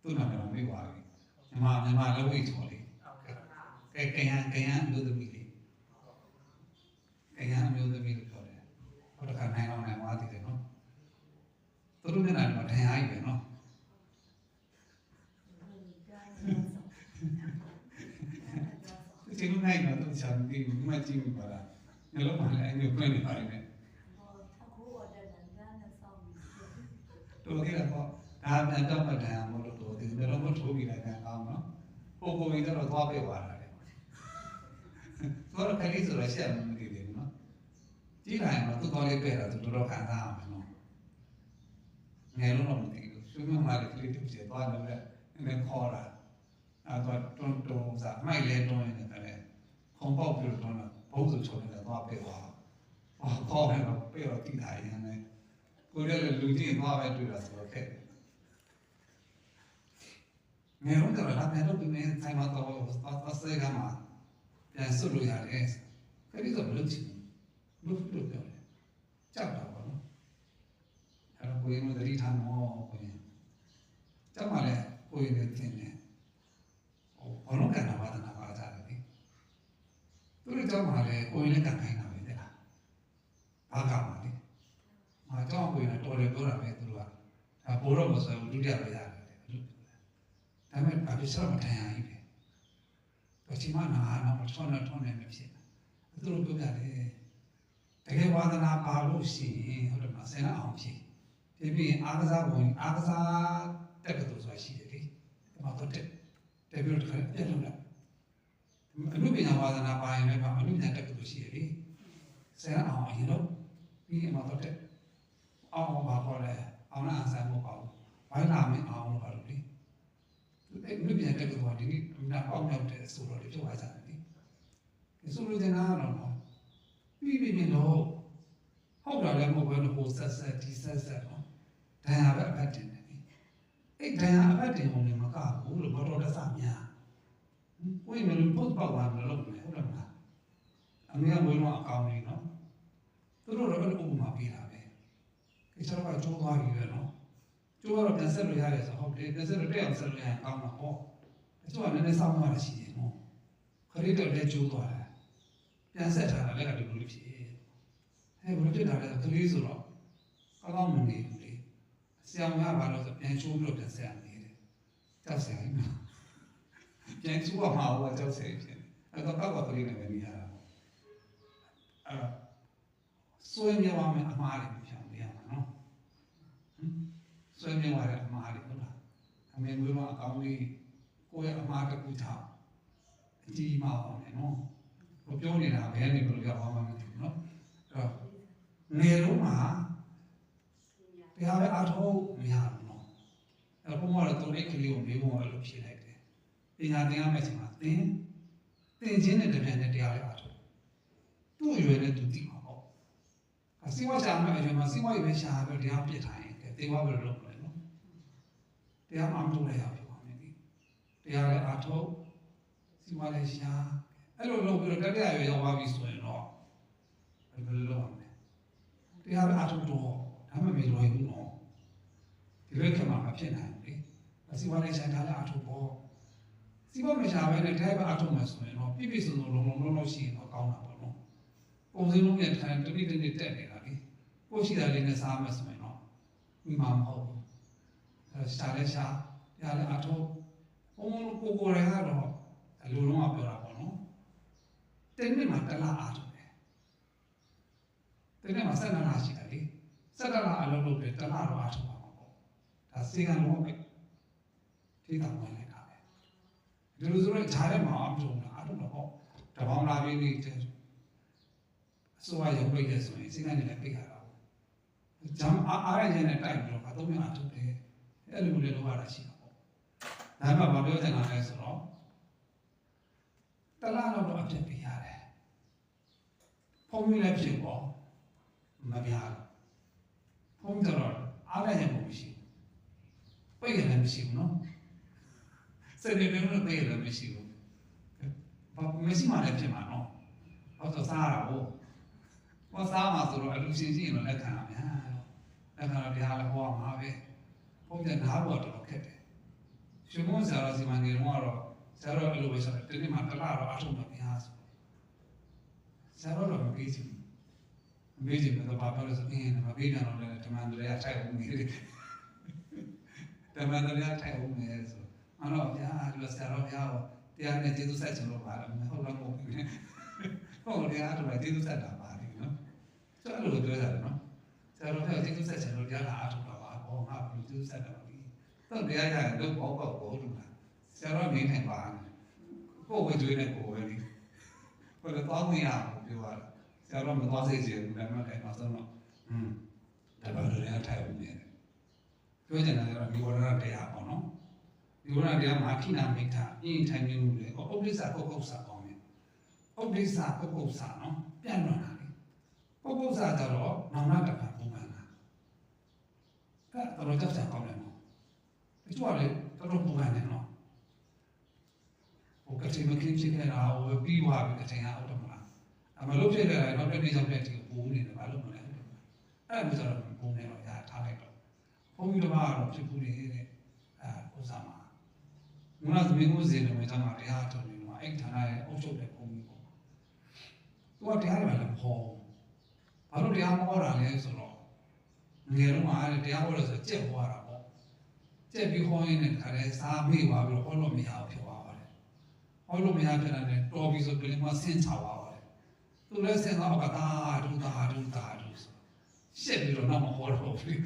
သူနာမည်မေးပါလေမြန်မာလည်းဝိတ်ချော်လေကဲကရန်အမျိုးသမီးလေကရန်အမျိုးသမီးလို့ပြောတယ်ဟိုတခါနိုင်အောင်နိုင်သွားသေးတယ်နော်သူတို့မျက်နှာတော့ထင်အားကြီးပဲနော်ဒီလိုနိုင်တော့သူချမ်းပြီးမှကြည့်ပါလားညလုံးမလည်းအမျိုးပြန်နေပါလိမ့်မယ်တော်သေးတယ်ပေါ့ဒါပြန်တော့မတန်အောင်လို့တော်သေးတယ်တော့မထိုးပြီးလိုက်တယ်အောင်နော်ပုံပုံကြီးတော့သွားပြသွားတာလေတော့ခရီးဆိုတော့ရှက်မနေသေးဘူးနော်ကြည့်လိုက်တော့သူကောလေးပြတာသူတော်ခံစားအောင်နော်ငယ်လုံးတော့မသိဘူးဆွေးနွေးမှလည်းကလေးတူချေသွားတယ်လည်းခေါ်တာအဲ့တော့တွန်းစားမိုက်လဲတွန်းနေတယ်လေခုံပေါက်ပြီးတော့တွန်းတာဘုံဆိုချုံနေတာသွားပြသွားခေါ်တယ်တော့ပြတော့တိတာရင်လည်းကိုယ်လည်းလူကြီးသွားပဲတွေ့တာဆိုတော့ခက်ငယ်လုံးကတော့လာပြန်တော့ဒီနေ့ဆိုင်မှာတော့စေကမှာပြန်ဆွလို့ရတယ်ခရီးတော့မလုပ်ချင်ဘူးလို့ပြောတယ်ကြောက်တာပေါ့နော်အဲ့တော့ကိုယ်ရင်သတိထားမောကိုယ်ကြောက်မှလည်းကိုယ်ရင်ထင်တယ်ဘာလို့ကံနာပါဒနာပါကြတယ်လေသူတို့ကြောက်မှလည်းကိုယ်ရင်ကံခိုင်းတာပဲတဲ့လားဘာကမှလေမကြောက်ကိုယ်ရင်တော်တယ်ပြောတာပဲသူတို့ကဒါပိုတော့မဆိုဘူးဒုတိယပဲရတယ်ဒါပေမဲ့ဘာဖြစ်လို့မထင်ရဘူးလဲတော့ဒီမှာနာတော့ထွန်းနေမဖြစ်ဘူးသူတို့ပြောပြတယ်တကယ်ဝါဒနာပါလို့ရှိရင်ဟုတ်တယ်မဆင်ရအောင်ဖြစ်ပြီးအားကစားပုံအားကစားတက်ကတူဆိုတာရှိတယ်လေဒီမှာတော့တက်ပြီးတော့ပြတ်လို့လားအမှုပညာဝါဒနာပါရင်လည်းအမှုပညာတက်ကတူရှိတယ်လေဆင်ရအောင်အရင်တော့ပြီးမှတော့တက်အောင်ပါခေါ်တယ်အောင်လားအဆန်မပေါ့ဘိုင်းလာမင်းအောင်လို့ပါလို့လေအဲ့လူပြန်တက်ကတော့ဒီနေ့နာပေါက်ရောက်တဲ့ဆိုတော့လေပြောပါကြတယ်လေဒီဆိုလိုချင်တာကတော့ပြီးတော့ဟုတ်တာလည်းမဟုတ်ဘူးဟိုဆက်ဒီဆက်နော်ဒဏ်ရာပဲအဖတ်တင်တယ်အဲ့ဒဏ်ရာအဖတ်တင်ုံနဲ့မကဘူးလို့ဘောတော်တဆများဝိမလို့ပုတ်ပေါက်သွားမလို့ဟုတ်လားမလားအမေကဝိမအကောင်းကြီးနော်သူတို့တော့အဲ့လိုဥပမာပေးတာပဲဒီစတော့ကျိုးသွားပြီပဲနော်ကျိုးတော့ပြန်ဆက်လို့ရတယ်ဆိုဟုတ်တယ်ပြန်ဆက်လို့တက်အောင်ဆက်လို့ရရင်ကောင်းမှာပေါ့အချို့ကလည်းနည်းနည်းစောင်းသွားတာရှိတယ်နော်ခရီးတော့လည်းကျိုးသွားတယ်ပြန်ဆက်ထားတာလည်းကဒီလိုလေးဖြစ်အဲဘယ်လိုဖြစ်တာလဲကလေးဆိုတော့ကောင်းမနေဘူးလေဆရာမကဘာလို့ဆိုပြန်ချိုးပြီးတော့ပြန်ဆက်ရနေတယ်ကြောက်စရာကြီးနော်ပြန်ချိုးအောင်မှာတော့ကြောက်စရာဖြစ်အဲ့တော့ကောက်ကလေးနဲ့ပဲနေရတာအဲ့ဆွေးမြောင်းမယ်အမှားတွေဖြောင်းနေရမှာနော်ဆွေးမြောင်းရတဲ့အမှားတွေဟုတ်လားအမေမျိုးတော့အကောင်းကြီးကိုယ့်ရဲ့အမှားတစ်ခုထားအကြီးမားအောင်လေနော်ဘယ်ပြောနေတာဘယ်နေလို့ကြောက်အောင်မသိဘူးနော်အဲ့နေလုံးမှာတရားပဲအားထုတ်မရဘူးနော်အဲ့ပုံမှန်တော့သူလေးကလေးကိုမေးဖို့လို့ဖြေလိုက်တယ်ပညာသင်ရမယ့်ချိန်မှာသင်ချင်းနဲ့တပြိုင်တည်းတရားလေးအားထုတ်သူ့အရွယ်နဲ့သူသိမှာပေါ့အစီဝါရှာမယ့်အရွယ်မှာစီဝါရေးပဲရှာပြီးတရားပြစ်ထားရင်တေဝါပဲလုပ်မယ်နော်တရားမှမထုတ်လိုက်ရဘူးပါမယ်ဒီတရားလေးအားထုတ်စီဝါလေးရှာအဲ့လိုလုပ်ပြီးတော့တတိယရွယ်ရောက်သွားပြီဆိုရင်တော့ဘယ်လိုလုပ်ရမလဲတရားပဲအားထုတ်တော့ဒါမှမလွယ်ဘူးနော်ဒီလိုခက်မှာမဖြစ်နိုင်ဘူးလေအစီဝါလေးရှာထားလိုက်အားထုတ်ပေါ့စီဝါမရှာဘဲနဲ့တရားပဲအားထုတ်မှဆိုရင်တော့ပြည့်ပြည့်စုံစုံလုံးရှိရင်တော့ကောင်းတာပေါ့နော်ပုံစံလုံးနဲ့ထိုင်တပိတက်နေတာလေကိုရှိတာလေးနဲ့စားမှဆိုရင်တော့ဒီမှာမဟုတ်ဘူးအဲရှာလဲရှာတရားလည်းအားထုတ်ဘုံကိုယ်ရကတော့အလိုလုံးကပြောတာပေါ့နော်တင်းနေ့မှာတလားအားထုတ်တယ်တင်းနေ့မှာဆက်နာရှိတယ်လေဆက်နာအလုံးလုပ်တယ်တလားတော့အားထုတ်ပါမှာပေါ့ဒါစေကံလုံးပဲထိတောင်ဝင်လိုက်တာပဲဒီလိုဆိုတော့ဂျားထဲမှာအားထုတ်တာအားထုတ်တော့ပေါ့တပေါင်းလာပြီးအစိုးရရုံးပိတ်ရဆိုရင်စေကံနဲ့ပိတ်ရတာဂျမ်အားရရင်နဲ့တိုက်ပြီးတော့ဘာတော့မှအားထုတ်တယ်အဲ့လိုမျိုးလုပ်ရတာရှိတာပေါ့ဒါမှမပြောချင်တာလဲဆိုတော့တလားတော့အပြစ်ပေးရတယ်ဖုံးမိလည်းဖြစ်ပေါ့မပြားဖုံးကြတော့အားရရင်မရှိပိတ်ရလည်းမရှိဘူးနော် စနေနေ့တော့ပေးလည်းမရှိဘူးဘာမရှိမှလည်းဖြစ်မှာနော်ဟုတ်တော့စားရတာဟောစားမှာဆိုတော့အလူရှင်ကြီးရင်လက်ခံရမယ်လက်ခံတော့တရားလည်းဟောမှာပဲဘုန်းကြီးနားပေါ်တော့ခက်တယ်ရှင်မဆရာတော်စီမံကိန်းကတော့ဆရာတော်အလိုပဲဆိုတော့ဒီနေ့မှတစ်လားတော့အထုံးမပြားဆိုဆရာတော်တော့မပြီးချင်မပြီးချင်တော့ဘာပြောလို့ဆိုရင်မပြီးပြန်တော့လည်းဓမ္မန္တရာထိုက်အောင်နေတယ်ဓမ္မန္တရာထိုက်အောင်နေဆိုအဲ့တော့ဗျာဒီလိုဆရာတော်ဗျာတရားနဲ့ကျေးဇူးဆက်ချင်လို့ပါလားဟုတ်လားမဟုတ်ဘူးဟုတ်တရားတော့ကျေးဇူးဆက်တာပါလိမ့်နော်ဆိုအဲ့လိုပြောတာနော်ဆရာတော်ကကျေးဇူးဆက်ချင်လို့တရားလာအထုတာပါဘောငါဘယ်လိုကျေးဇူးဆက်တာလဲတော့တရားရတော့ဘောဘောဘောလို့လားဆရာတော်နေနေပါကိုယ်ဝေတွေးနေကိုယ်ဝေးနေဘယ်လိုတောင်းမရဘူးပြောရတာဆရာတော်မသွားစေချင်ဘူးဒါမှလည်းနောက်ဆုံးတော့ဒါပါတော့လည်းထိုင်ဦးနေတယ်ပြောချင်တာကတော့ဒီဝရဏတရားပေါ့နော်ဒီဝရဏတရားမှာခိနာမိဋ္ဌအင်းထိုင်နေမှုလေဥပ္ပစ္စာပုဂ္ဂုစာပေါင်းတယ်ဥပ္ပစ္စာပုဂ္ဂုစာနော်ပြန်လွန်တာလေပုဂ္ဂုစာကြတော့နာမတပံပုံမှန်တာအဲ့တော့ကြောက်ကြကောင်းတယ်နော်ဒီတော့လေတော်တော်ပုံမှန်တယ်နော်ဟိုကတိမကင်းဖြစ်ခဲ့တာဟိုပြီးသွားပြီကတိဟာဟုတ်တယ်မလားအမလို့ဖြစ်ခဲ့တာတော့တနေ့ရောက်တဲ့ဒီကိုပူနေတယ်ဘာလို့မလဲအဲ့ဒါဆိုတော့ပုံနေတော့ရထားလိုက်တော့ဘုန်းကြီးတော်ကတော့ဖြစ်ဘူးနေတဲ့ဥစ္စာမှာမနသမင်းကိုစေတယ်မှာတတရားထုတ်နေတော့အဲ့ဌာနရဲ့အုပ်ချုပ်တဲ့ဘုန်းကြီးပေါ့သူကတရားတွေလည်းမဟောဘာလို့တရားမဟောတာလဲဆိုတော့ငယ်တော့မှတရားဟောလို့ဆိုကြက်ဟောတာပေါ့ကြက်ပြီးဟောရင်းနဲ့ခါလဲစားမေ့သွားပြီးတော့ဟောလို့မရဘူးဖြစ်သွားပါတယ်ဟောလို့မရဖြစ်တာနဲ့တော်ပြီဆိုပြီးမှဆင်းချသွားပါတယ်သူလည်းဆင်းတော့ကတာဒုဆိုရှက်ပြီးတော့နောက်မဟောတော့ဘူး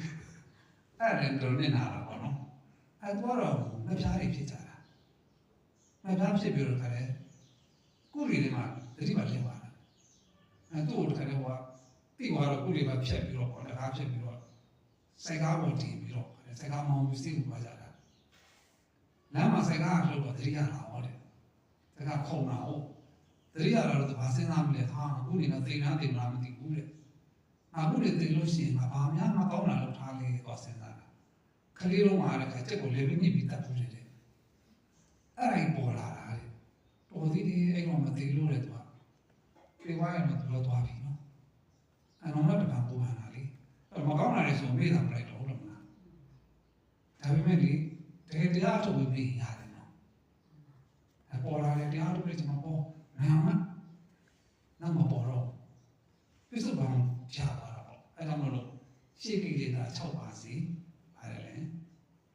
အဲ့ဒါတော့နေနာတာပေါ့နော်အဲ့တော့မပြားတွေဖြစ်ကြတာမပြားဖြစ်ပြီးတော့ခါလဲကုရီတွေမှာတတိပါလင်းသွားတာအဲ့တို့ခါလဲဟောတိသွားတော့ကုရီပါဖြတ်ပြီးတော့ဟောတကားဖြတ်ပြီးတော့စိုက်ကားပေါ်တင်ပြီးတော့စိုက်ကားမောင်းပြီးစိတ်ကိုပါကြတာလမ်းမှာစိုက်ကားလှုပ်တော့တတိယလာဟောတယ်စိုက်ကားခုံတာဟုတ်တတိယလာတော့ဘာစဉ်းစားမလဲဟာအခုနေတော့သိမ်းလားသိမလားမသိဘူးတဲ့အခုလေသိလို့ရှိရင်ငါဘာများမကောင်းတာလို့ထားလေတော့စဉ်းစားတာခလေးတော့မှာလည်းချက်ကိုလေပြီးညစ်ပြီးတတ်ဘူးတဲ့အဲ့ဒါပေါ်လာတာတဲ့တော်သေးတယ်အဲ့တော့မသိလို့တဲ့သူကပြေးသွားရင်တော့သွားပြီနော်အဲ့တော့တပံပုံမှန်တာလေအဲ့မကောင်းတာလေဆိုမေးတာမလိုက်တော့လို့မလားဒါပေမဲ့လေတကယ်တရားထုတ်ပြီးမေးရတယ်နော်အဲ့ပေါ်လာတယ်တရားထုတ်ပြီးကျွန်တော်ပေါ်နာမမပေါ်တော့ပြစ္ဆုတ်ဘာကြာသွားတာပေါ့အဲ့ဒါမလို့ရှေ့ကိလေသာ6ပါးစီပါတယ်လေ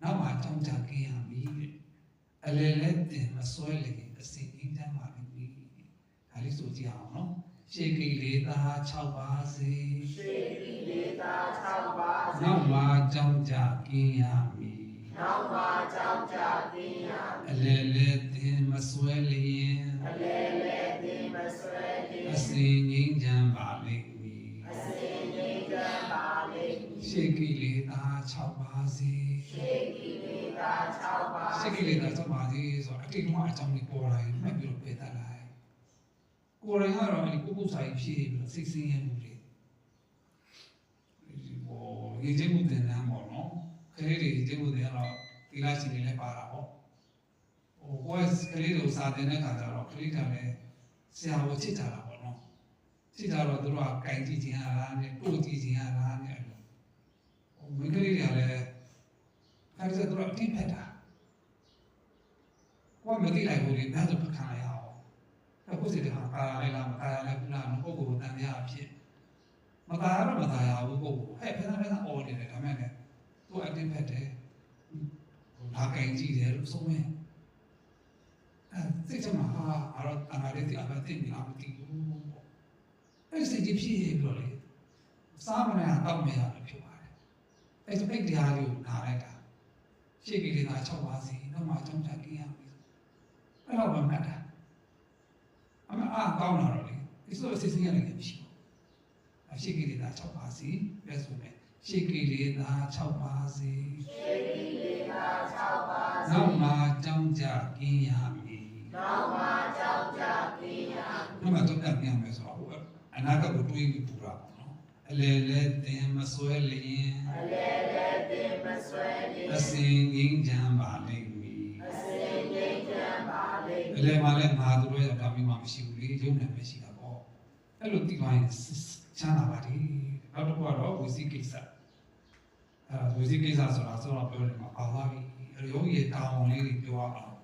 နောက်မှကြောင်းကြကင်းရပြီတဲ့အလေလဲတင်မစွဲလေအစီအင်းတမ်းပါပြီဒါလေးဆိုကြည့်အောင်နော်ရှေ့ကိလေသာ6ပါးစီရှေကိလေသာ6ပါးစီနောက်မှကြောင်းကြကင်းရပြီနောက်မှကြောင်းကြကင်းရပြီအလေလဲတင်မစွဲလျင်အလေလဲတင်မစွဲလျင်အစီငိမ့်ချမ်းပါလိမ့်အစီငိမ့်ချမ်းပါလိမ့်ရှေကိလေသာ6ပါးစီရှေကိလေသာ6ပါးရှေကိလေသာ6ပါးစီဆိုတော့အတိတ်ကအကြောင်းလေးပေါ်လာရင်မှတ်ပြီးတော့ပြသလိုက်ကိုယ်ရင်ကတော့ဒီပုဂ္ဂိုလ်ဆိုင်ဖြစ်ပြီးတော့စိတ်ဆင်းရဲမှုတွေဟိုရည်ကျမှုတင်တယ်ပေါ့နော်ခလေးတွေရည်ကျမှုတင်တော့ဒီလားရှိနေလဲပါတာပေါ့ဟိုကိုယ်ကလေးတွေကိုစာတင်တဲ့ခါကျတော့ခလေးကလည်းဆရာကိုချစ်ကြတာပေါ့နော်ချစ်ကြတော့သူတို့ကကြိုင်ကြည့်ခြင်းဟာလားနဲ့တို့ကြည့်ခြင်းဟာလားနဲ့ဟိုမိန်းကလေးတွေကလည်းအဲ့ဒါသူတို့အတိဖက်တာကိုယ်မသိလိုက်ဘူးလေဘယ်တော့ခံရအောင်အခုစီတခါကာရလိုက်လားမကာရလိုက်ဘူးလားပုဂ္ဂိုလ်တန်မြားဖြစ်မကာရတော့မကာရဘူးပုဂ္ဂိုလ်ဟဲ့ဖက်ဖက်အော်နေတယ်ဒါမဲ့လည်းသူအတိဖက်တယ်လာကြိုင်ကြည့်တယ်လို့ဆိုမယ်စိတ်ချမှာအားတော့အနာလေးတိအမသိနေအောင်မသိဘူးအဲ့စိတ်ကြီးဖြစ်ပြီးတော့လေစားမနေတော့မရလို့ဖြစ်ပါတယ်အဲ့ဒီတရားလေးကိုနားလိုက်တာရှေ့ကိလေသာ6ပါးစီတော့မှအကြောင်းချกินရပြီအဲ့တော့မှတ်တာအမအားကောင်းလာတော့လေဒီဆိုစိတ်ဆင်းရဲနေတယ်မရှိဘူးရှေ့ကိလေသာ6ပါးစီပဲဆိုမယ်ရှေ့ကိလေသာ6ပါးစီရှေကိလေသာ6ပါးစီနောက်မှကြောင်းကြกินရပြီနောက်မှကြောင်းကြกินရပြီနောက်မှကြောင်းကြกินရမယ်ဆိုတော့အနာဂတ်ကိုတွေးပြီးပူတာပေါ့နော်အလေလဲတင်မစွဲလျင်အလေလဲတင်မစွဲလျင်အစဉ်ငိမ့်ချမ်းပါလိမ့်မည်အစဉ်ငိမ့် အလဲမှာလဲငါတို့ရဲ့ဒါမျိုးမှမရှိဘူးလေရုံနဲ့မရှိတာပေါ့အဲ့လိုသိသွားရင်ချမ်းသာပါလေနောက်တစ်ခုကတော့ဝစီကိစ္စဝစီကိစ္စဆိုတာဆိုတော့ပြောတယ်မှာပါသွားပြီယောဂီရဲ့တာဝန်လေးတွေပြောအောင်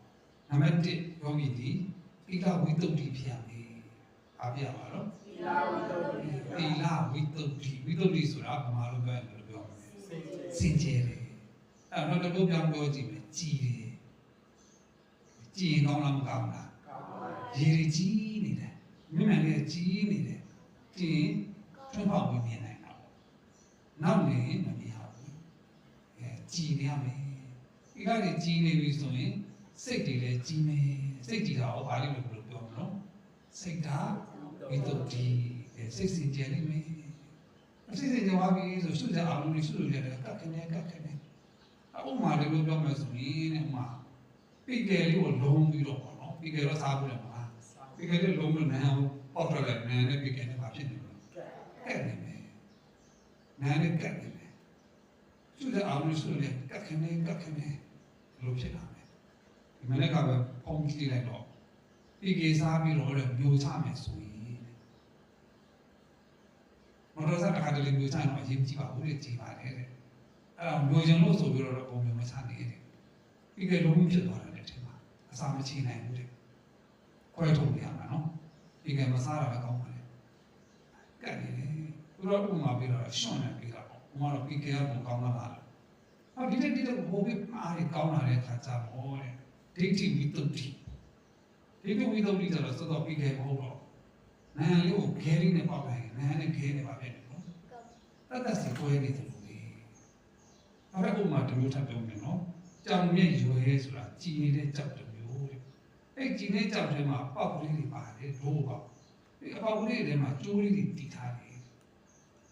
နံပါတ်1ယောဂီဒီသီလဝိတ္တုဖြစ်ရမယ်အားပြပါတော့သီလဝိတ္တုဆိုတာဘာမှလို့ပြောရင်ပြောမယ်စင်ကြယ်တယ်အဲ့တော့တို့ပြောင်းပြောကြည့်မယ်ကြည်တယ်ကြည်ကောင်းလားမကောင်းလားရေကြီးနေတယ်မြင်မှန်လေးကြီးနေတယ်ကြည်ထွန်းပေါက်ပြီးမြင်နိုင်တာပေါ့နောက်နေမမြင်ဘူးကြည်နေရမယ်ဒီကနေကြီးနေပြီဆိုရင်စိတ်တွေလည်းကြီးမယ်စိတ်ကြီးတာကိုဘာလို့ပြောမလို့စိတ်ဓာတ်ဝိတ္တုစိတ်စင်ကြယ်နေမယ်စိတ်စင်ကြယ်သွားပြီဆိုရှုတဲ့အာရုံတွေရှုလို့ရတယ်ကတ်ခနဲ့အခုမှလည်းပြောမယ်ဆိုရင်တဲ့မှာပိကယ်လေးကိုလုံးပြီးတော့ပေါ့နော်ပိကယ်တော့စားဘူးလေမှာပိကယ်လေးလုံးလို့နားပေါက်ထွက်လိုက်နားနဲ့ပိကယ်နဲ့ဘာဖြစ်နေလဲကဲနေမယ်နားနဲ့ကတ်နေမယ်ရှုတဲ့အာရုံရှုလို့ရတယ်ကတ်ခနဲ့လို့ဖြစ်လာမယ်ဒီမနေ့ကပဲပုံကြည့်လိုက်တော့ပိကယ်စားပြီးတော့မျိုးချမယ်ဆိုရင်မတော်စားတစ်ခါတလေမျိုးချတော့အရင်ကြည့်ပါဦးလေကြည့်ပါတယ်တဲ့အဲ့တော့မျိုးချင်လို့ဆိုပြီးတော့ပုံမျိုးမချနေတယ်ပိကယ်လုံးဖြစ်သွားတယ်တဲ့မှာအစာမချနိုင်ဘူးတဲ့ခွဲထုတ်ရမှာနော်ပိကယ်မစားတာလည်းကောင်းပါလေကဲနေတယ်သူတို့ဥမာပြီးတော့ရှွန့်နေပြီးတော့ဥမာတော့ပိကယ်ကဘုံကောင်းလာတာအော်ဒီဘိုးပြီးအားရကောင်းလာတဲ့ခါကျတော့တဲ့ဒိဋ္ဌိဝိတ္တုဆိုတော့စောတော့ပိကယ်မဟုတ်တော့နာမ်လေးကိုခဲလေးနဲ့ပေါက်လိုက်နာမ်နဲ့ခဲနဲ့ပါဖြစ်တယ်နော်တတ်စီကိုရနေတယ်လို့လေအဲ့ဒါဥမာတမျိုးထပ်ပြောမယ်နော်ကြောင်မြက်ရွယ်ဆိုတာကြည်နေတဲ့ကြောက်တမျိုးတဲ့အဲ့ကြည်နေတဲ့ကြောက်ထဲမှာပေါက်ကလေးတွေပါတယ်ဒိုးပေါက်ဒီအပေါက်ကလေးတွေထဲမှာကျိုးလေးတွေတည်ထားတယ်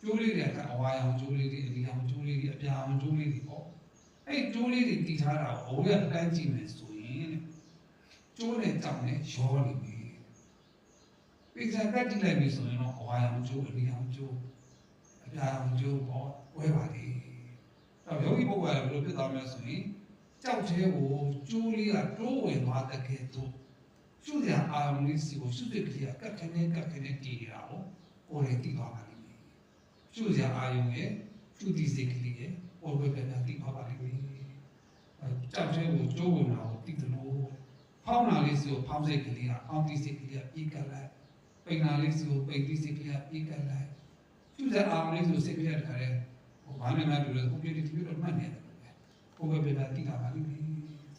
ကျိုးလေးတွေကအဝါရောင်ကျိုးလေးတွေအလီရောင်ကျိုးလေးတွေအပြာရောင်ကျိုးလေးတွေပေါ့အဲ့ကျိုးလေးတွေတည်ထားတာကိုဘိုးကတန်းကြည့်မယ်ဆိုရင်ကျိုးနဲ့ကြောင်နဲ့ရောနေပြီပိဿာကတိလိုက်ပြီဆိုရင်တော့အဝါရောင်ကျိုးအလီရောင်ကျိုးအပြာရောင်ကျိုးပေါ့ဝဲပါလေတော့ယောဂီပုဂ္ဂိုလ်ကဘယ်လိုဖြစ်သွားမလဲဆိုရင်ကြောက်သေးကိုကျိုးလေးကတိုးဝင်သွားတဲ့ကဲ့သို့ရှုတဲ့အာရုံလေးစီကိုရှုတဲ့ကလေးကကတ်ခနဲ့တည်နေတာကိုကိုယ်လည်းသိသွားပါလိမ့်မယ်ရှုတဲ့အာရုံရဲ့ရှုတိစိတ်ကလေးရဲ့ပေါ်ဝဲပြန်သိသွားပါလိမ့်မယ်ကြောက်သေးကိုကျိုးဝင်တာကိုသိတယ်လို့ဖောင်းတာလေးစီကိုဖောင်းစိတ်ကလေးကဖောင်းတိစိတ်ကလေးကပြေးကပ်လိုက်ပိန်တာလေးစီကိုပိန်တိစိတ်ကလေးကပြေးကပ်လိုက်ရှုတဲ့အာရုံလေးစီကိုစိတ်ကလေးကတခါတည်းဘာနဲ့မှတူလို့ကိုပြေးတီတော့မှတ်နေတယ်ကိုယ်ပဲတိတာပါလိမ့်မယ်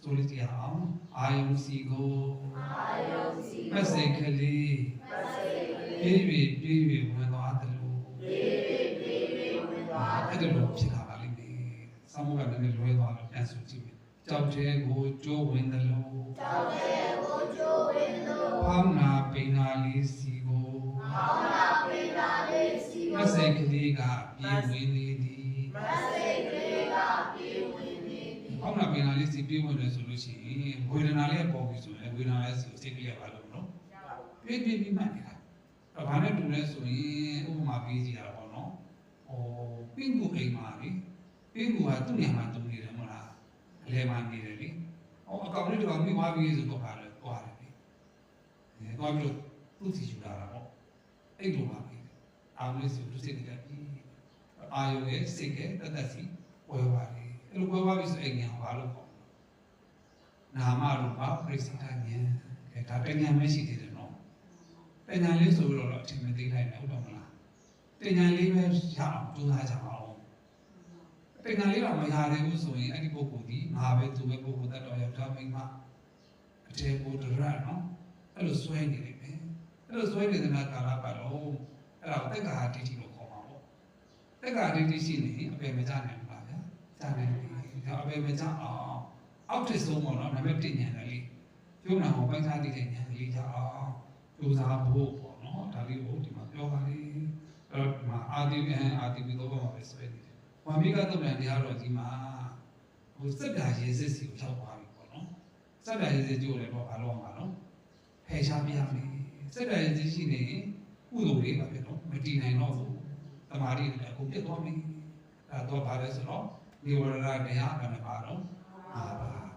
ဆိုလို့တရားအောင်အာယုံစီကိုမဆိတ်ကလေးပြေးဝင်သွားတယ်လို့အဲ့ဒါလို့ဖြစ်လာပါလိမ့်မယ်ဆောင်းမကလည်းလွဲသွားတော့ပြန်ဆိုကြည့်မယ်ကြောက်တဲ့ကိုကျိုးဝင်တယ်လို့ဖောင်းနာပိန်နာလေးစီကိုမဆိတ်ကလေးကပြေးဝင်နေသည်ဖောင်းနာပိန်နာလေးစီပြေးဝင်တယ်ဆိုလို့ရှိရင်ဝေဒနာလေးပေါ်ပြီဆိုရင်ဝေဒနာလေးစီကိုစိတ်ကလေးပါလို့နော်ပြေးပြီးမှတ်နေတာတော့ဘာနဲ့တူလဲဆိုရင်ဥပမာပေးကြည့်ရတာပေါ့နော်ပင်ကူအိမ်မှာလေပင်ကူကသူ့နေရာမှာတုံးနေတယ်မဟုတ်လားအလဲမှာနေတယ်လေအကောင်လေးတော့မိသွားပြီဆိုတော့ပါလေသွားတယ်လေသွားပြီးတော့သူ့စီယူလာတာပေါ့အဲ့လိုပါပဲအာရုံလေးစီသူစိတ်ကလေးအာရုံရဲ့စိတ်ကတတ်စီဝဲပါလေအဲ့လိုဝဲပါပြီဆိုအိမ်ညာဘာလို့ပေါ့နာမရူပပရိစ္ဆေဒဉာဏ်ဒါပညာမရှိသေးတယ်နော်ပညာလေးဆိုတော့အထင်မသေးလိုက်ဘူးဟုတ်တော့မလားပညာလေးပဲရအောင်ကြိုးစားကြပါဦးပညာလေးတော့မရသေးဘူးဆိုရင်အဲ့ဒီပုဂ္ဂိုလ်ဒီငါပဲသူပဲပုဂ္ဂိုလ်တတ်တော်ရောက်တာမိမအတေကိုဒရနော်အဲ့လိုဆွဲနေလိမ့်မယ်အဲ့လိုဆွဲနေတဲ့ကာလပတ်တော့အဲ့ဒါတက္ကဟာတိတိလို့ခေါ်မှာပေါ့တက္ကဟာတိတိရှိနေအပေမကြနိုင်ဘူးလားဗျာကြားနိုင်တယ်ဒါအပေမကြအောင်အောက်ထစ်ဆုံးပေါ့နော်နံပါတ်1ဉာဏ်လေးကျုံနာကိုပိုင်းခြားတည်တဲ့ဉာဏ်လေးကြအောင်ကြိုးစားဖို့ပေါ့နော်ဒါလေးကိုဒီမှာပြောပါလိမ့်အဲ့တော့ဒီမှာအာတိတော့ဘာပဲဆွဲနေတယ်ဝါမိကတော့လည်းတရားတော်ကြီးမှာဟိုစက်တာရေစစ်စီကိုရောက်သွားပြီပေါ့နော်စက်တာရေစစ်ကျိုးလည်းတော့ဘာလို့မှာနော်ဖယ်ရှားပြရမယ်စက်တာရေစစ်ရှိနေကုသိုလ်လေးပါပဲနော်မတည်နိုင်တော့ဘူးတမာတိလည်းအခုပြတ်သွားပြီအဲ့တော့ဘာလဲဆိုတော့ဒီဝရဒတရားကလည်းပါတော့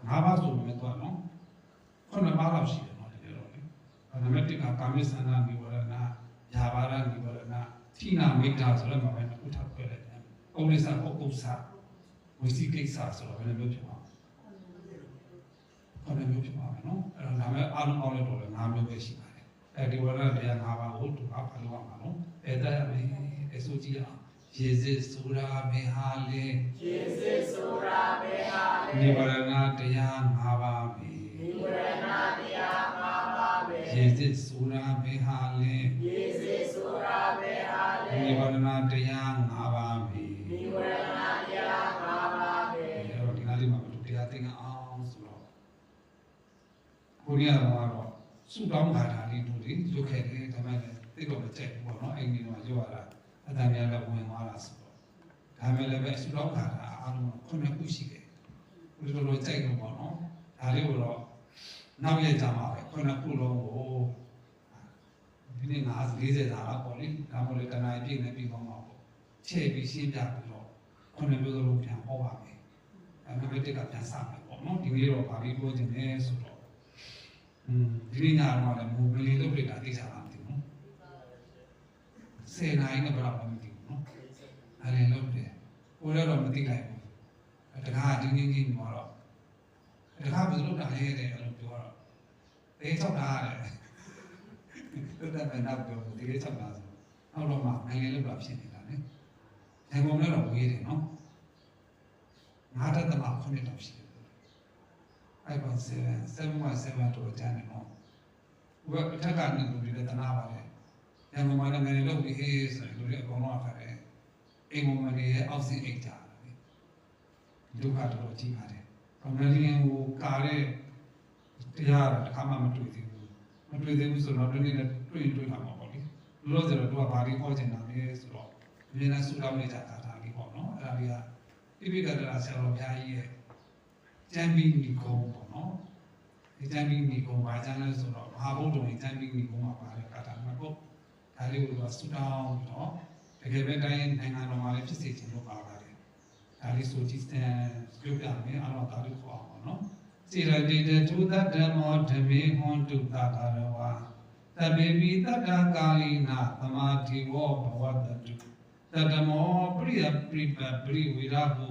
၅ပါးဆိုမှတော့နော်ခုနပါးလောက်ရှိတယ်နော်ဒီ 1ကကာမိသနာနိဝရဏယာဘာရနိဝရဏထိနာမိတ်တာဆိုတော့မှပဲတစ်ခုထောက်ခွဲလိုက်တယ်။ဥပ္ပစ္စပု္ပ္ပစာဝိသိကိစ္စဆိုတော့ဘယ်လိုမျိုးဖြစ်မှာ။ဘယ်လိုမျိုးဖြစ်မှာလဲနော်။အဲ့တော့ဒါမဲ့အားလုံးပေါင်းလိုက်တော့လည်း၅မျိုးပဲရှိပါတယ်။အဲဒီဝရဏတရား၅ပါးကိုသူကဘာလို့ရမှာနော်။အဲ့ဒါရမယ်။အစိုးကြည့်အောင်ယေဇစ်ဆိုရာဘေဟာလေ ယေစေဆိုတာဘေဟာလေ နိဝရဏတရား၅ပါးပဲ နိဝရဏတရား၅ပါးပဲ ယေဇစ်ဆိုရာဘေဟာလေ ယေစေဆိုတာဘေဟာလေ နိဝရဏတရား၅ပါးပဲ နိဝရဏတရား၅ပါးပဲ အဲ့တော့ဒီနားလေးမှာဘယ်လိုတရားသိအောင်ဆိုတော့ကိုရီးယားကတော့စုတောင်းခါတာလေးတို့လေရုပ်ခဲ့တယ်ဒါမဲ့လည်းသိတော့မကြိုက်ဘူးပေါ့နော်အဲ့ဒီတော့ရုပ်ရတာအတန်များလည်းဝင်သွားတာဆိုတော့ဒါမဲ့လည်းပဲစုတောင်းခါတာအားလုံးခုနှစ်ခုရှိတယ်ဘယ်လိုကြိုက်လို့ပေါ့နော်ဒါလေးကိုတော့နောက်ရကြမှာပဲခုနှစ်ခုလုံးကိုဒီနေ့40တာတော့ပေါ့လေဒါမှမဟုတ်တနားပြည့်နေပြီပေါ့မှာပေါ့ချဲ့ပြီးရှင်းပြပြီးတော့ခုနှစ်မျိုးလုံးပြန်ဟောပါမယ်အဲ့ဒီတစ်ကပြန်စမယ်ပေါ့နော်ဒီနေ့တော့ဗာပြီးပြောခြင်းလဲဆိုတော့ဒီနေ့ညတော့လည်းမူပလီလုပ်လိုက်တာသိစားတာမသိဘူးနော်10နိုင်နဲ့ဘယ်တော့မှမသိဘူးနော်အဲ့ဒီလုပ်တယ်ကိုယ်တော့မသိလိုက်ဘူးတခါဒီနေ့ကြီးမှာတော့တခါဘယ်လိုလုပ်တာလဲတဲ့အဲ့လိုပြောတော့တေးချောက်တာတဲ့တော်တယ်မနောက်ပြောတေးချောက်တာဆိုနောက်တော့မှနိုင်ငံလုပ်တာဖြစ်နေတာလေရန်ကုန်လည်းတော့ဝေးတယ်နော်9တက်မှာ9တောင်ရှိတယ်အဲ့ပါ7တော့ကျန်တယ်နော်ဘယ်အထက်ကနေလူတွေလည်းတနာပါလေရန်ကုန်မှာလည်းငယ်လို့ပြီးဟေးဆိုရင်လူတွေအကုန်လုံးအခါတယ်အိမ်ပေါ်မှာနေအောက်စင်အိတ်ကြတယ်လေဒုက္ခတော့ကြီးပါတယ်ဘာမှလည်းဟိုကားတဲ့တရားတော့တစ်ခါမှမတွေ့သေးဘူးမတွေ့သေးဘူးဆိုတော့ဒီနေ့လည်းတွေ့လာမှာပေါ့လေလို့ဆိုတော့သူကဘာလေးခေါ်ချင်တာလဲဆိုတော့အမြဲတမ်းဆူတောင်းနေကြတာဒါလေးပေါ့နော်အဲ့ဒါလေးကတိပိကတရာဆရာတော်ဘုရားကြီးရဲ့ကျမ်းပြီးမိကုံးပေါ့နော်ဒီကျမ်းပြီးမိကုံးဘာကျမ်းလဲဆိုတော့မဟာဗုဒ္ဓရဲ့ကျမ်းပြီးမိကုံးမှာပါတဲ့ကာတာမှာပေါ့ဒါလေးကိုဆူတောင်းပြီးတော့တကယ်ပဲတိုင်းနိုင်ငံတော်မှာလည်းဖြစ်စေချင်လို့ပါပါတယ်ဒါလေးဆိုကြည့်တဲ့ပြုပြမယ်အားလုံးဒါလေးခေါ်အောင်ပေါ့နော်စေရတိတသုတ္တဓမ္မောဓမေဟွန်တုတ္တကာရဝါသဗ္ဗေပိတ္တကာလိနာသမာဓိဝဘဝတတုတတမောပရိယပရိပပရိဝေရဟု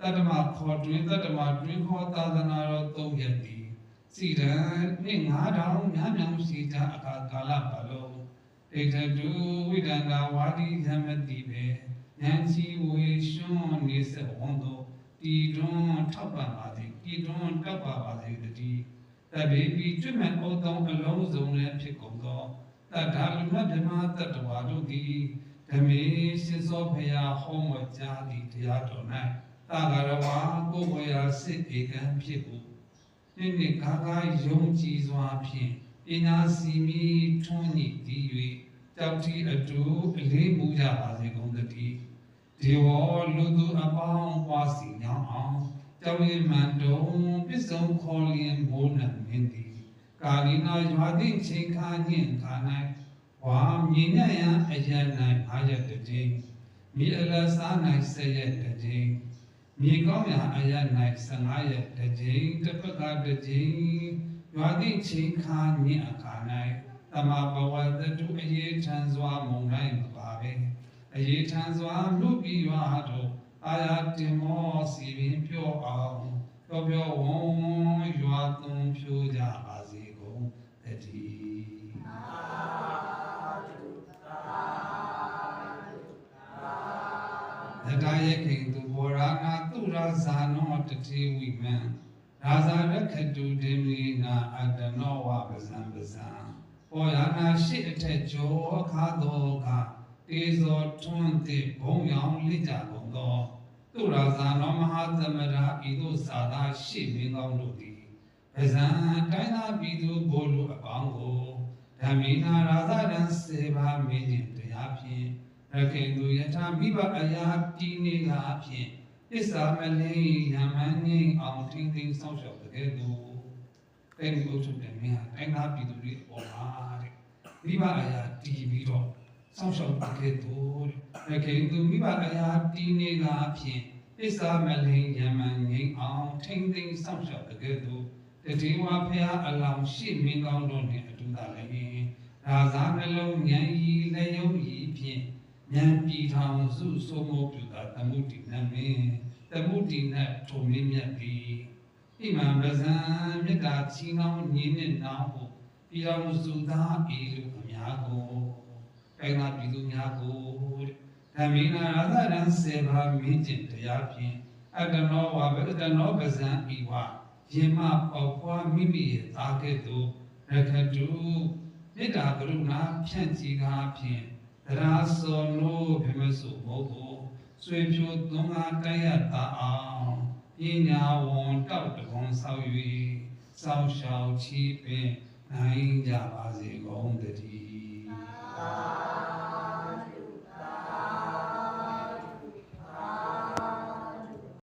တတမခေါ်တွင်တတမတွင်ခေါ်သာသနာတော်3ရက်သည်စီရန်နှင့်9000များများရှိကြအခါကာလပါလုံးဒိဋ္ဌတုဝိဒန္တာဝါဒီဓမ္မတိပဲဉာဏ်စီဝေရှွန်းနေစေဝန်တို့တီတွန်းထောက်ပံ့ပါသည်တီတွန်းတောက်ပါစေတည်းတပေပြီးကျွတ်မဲ့ဩသောအလုံးစုံလည်းဖြစ်ကုန်သောတတ္ထာလူမဗြဟ္မာတတ္တဝါတို့သည်ဓမေရှင်သောဖရာဟောမကြားသည့်တရားတော်၌တာဂရဝါကိုယ်ဝရာစစ်ဧကံဖြစ်ဟုနှစ်ကားကားယုံကြည်စွာဖြင့်ပညာစီမီထွန်းညစ်တည်၍တောက်တီအတူအလေးမူကြပါစေကုန်သတည်းဒီဝလူသူအပေါင်းပွားစီညောင်းအောင်ကြောင့်မန်တုံပစ္စုံခေါ်လျင်မိုးနံမင်းသည်ကာလီနာရွာသည့်ချိန်ခါညင်ခါ၌ဝါမြင်ရန်အရန်၌9ရက်တည်းမြေအလစား၌10ရက်တည်းမြေကောင်းရာအရန်၌15ရက်တည်းတစ်ဖက်ကတည်းရွာသည့်ချိန်ခါညင်အခါ၌တမဘဝတတုအရေးထံစွာမုံတိုင်းမပါပဲအရေးထံစွာလူပြီးရွာတို့အာရတင်မောစီပင်ပြောအောင်ပြောဝုံရွာသွန်ဖြိုးကြပါစေကုန်တည်းဒါယခိန်သူဘောရာနာသူရာဇာနောတတိဝိမံရာဇာရခတုဒေမီနာအတနောဝပဇံပဇံဘောရာနာရှိအထက်ကျော်အခါတော်ကတေဇောထွန်းသည့်ဘုံရောင်လိကြကုန်သောသူရာဇာနောမဟာသမရာဤသို့သာသာရှိမင်းကောင်းတို့သည်ပဇံတိုင်းသာပြည်သူဘိုလ်လူအပေါင်းကိုဓမ္မိနာရာဇရံစေပါမင်းခြင်းတရားဖြင့်ရခေသူယထာမိဘအရာတီနေကအဖြစ်သစ္စာမလေးယမန်ငိအောင်ထင်းထင်းဆောက်ရှောက်တဲ့သူတဲ့ဒီဘုထုတဲ့မင်းဟာတိုင်းသာပြည်သူတွေပေါ်မှာတဲ့မိဘအရာတီပြီးတော့ဆောက်ရှောက်တဲ့သူရခေသူမိဘအရာတီနေကအဖြစ်သစ္စာမလေးယမန်ငိအောင်ထင်းထင်းဆောက်ရှောက်တဲ့သူတ တိဝဖျားအလောင်းရှိမင်းကောင်းတို့နှင့်အတူသာလည်းရာဇာနှလုံးဉာဏ်ဤလက်ယုံဤဖြင့်ဉာဏ်ပြည်ထောင်စုစိုးမိုးပြုသာသမုဒ္ိနမင်းသမုဒ္ိနထုံမင်းမြတ်သည်ဣမံပဇံမေတ္တာချီးနှောင်းညီနှင့်နောင်ဖို့ပြည်တော်စုသားဤလူအများကိုကိုင်နာပြည်သူများကိုဓမ္မိနာရာဇရံစေဘာမင်းကျင်တရားဖြင့်အတ္တနောဝဗတ္တနောပဇံဤဝယေမပေါဖွာမိမိရဲ့သားကဲ့သို့ရခတုမေတ္တာကရုဏာဖြန့်ကြည်ကားဖြင့်တရားစောနိုးပြမစုဘုတ်ကိုဆွေဖြိုသွန်အားတိုက်ရတာအောင်ပညာဝန်တောက်တကွန်ဆောက်၍စောင့်ရှောက်ချီးပင်နိုင်ကြပါစေကုန်သတည်း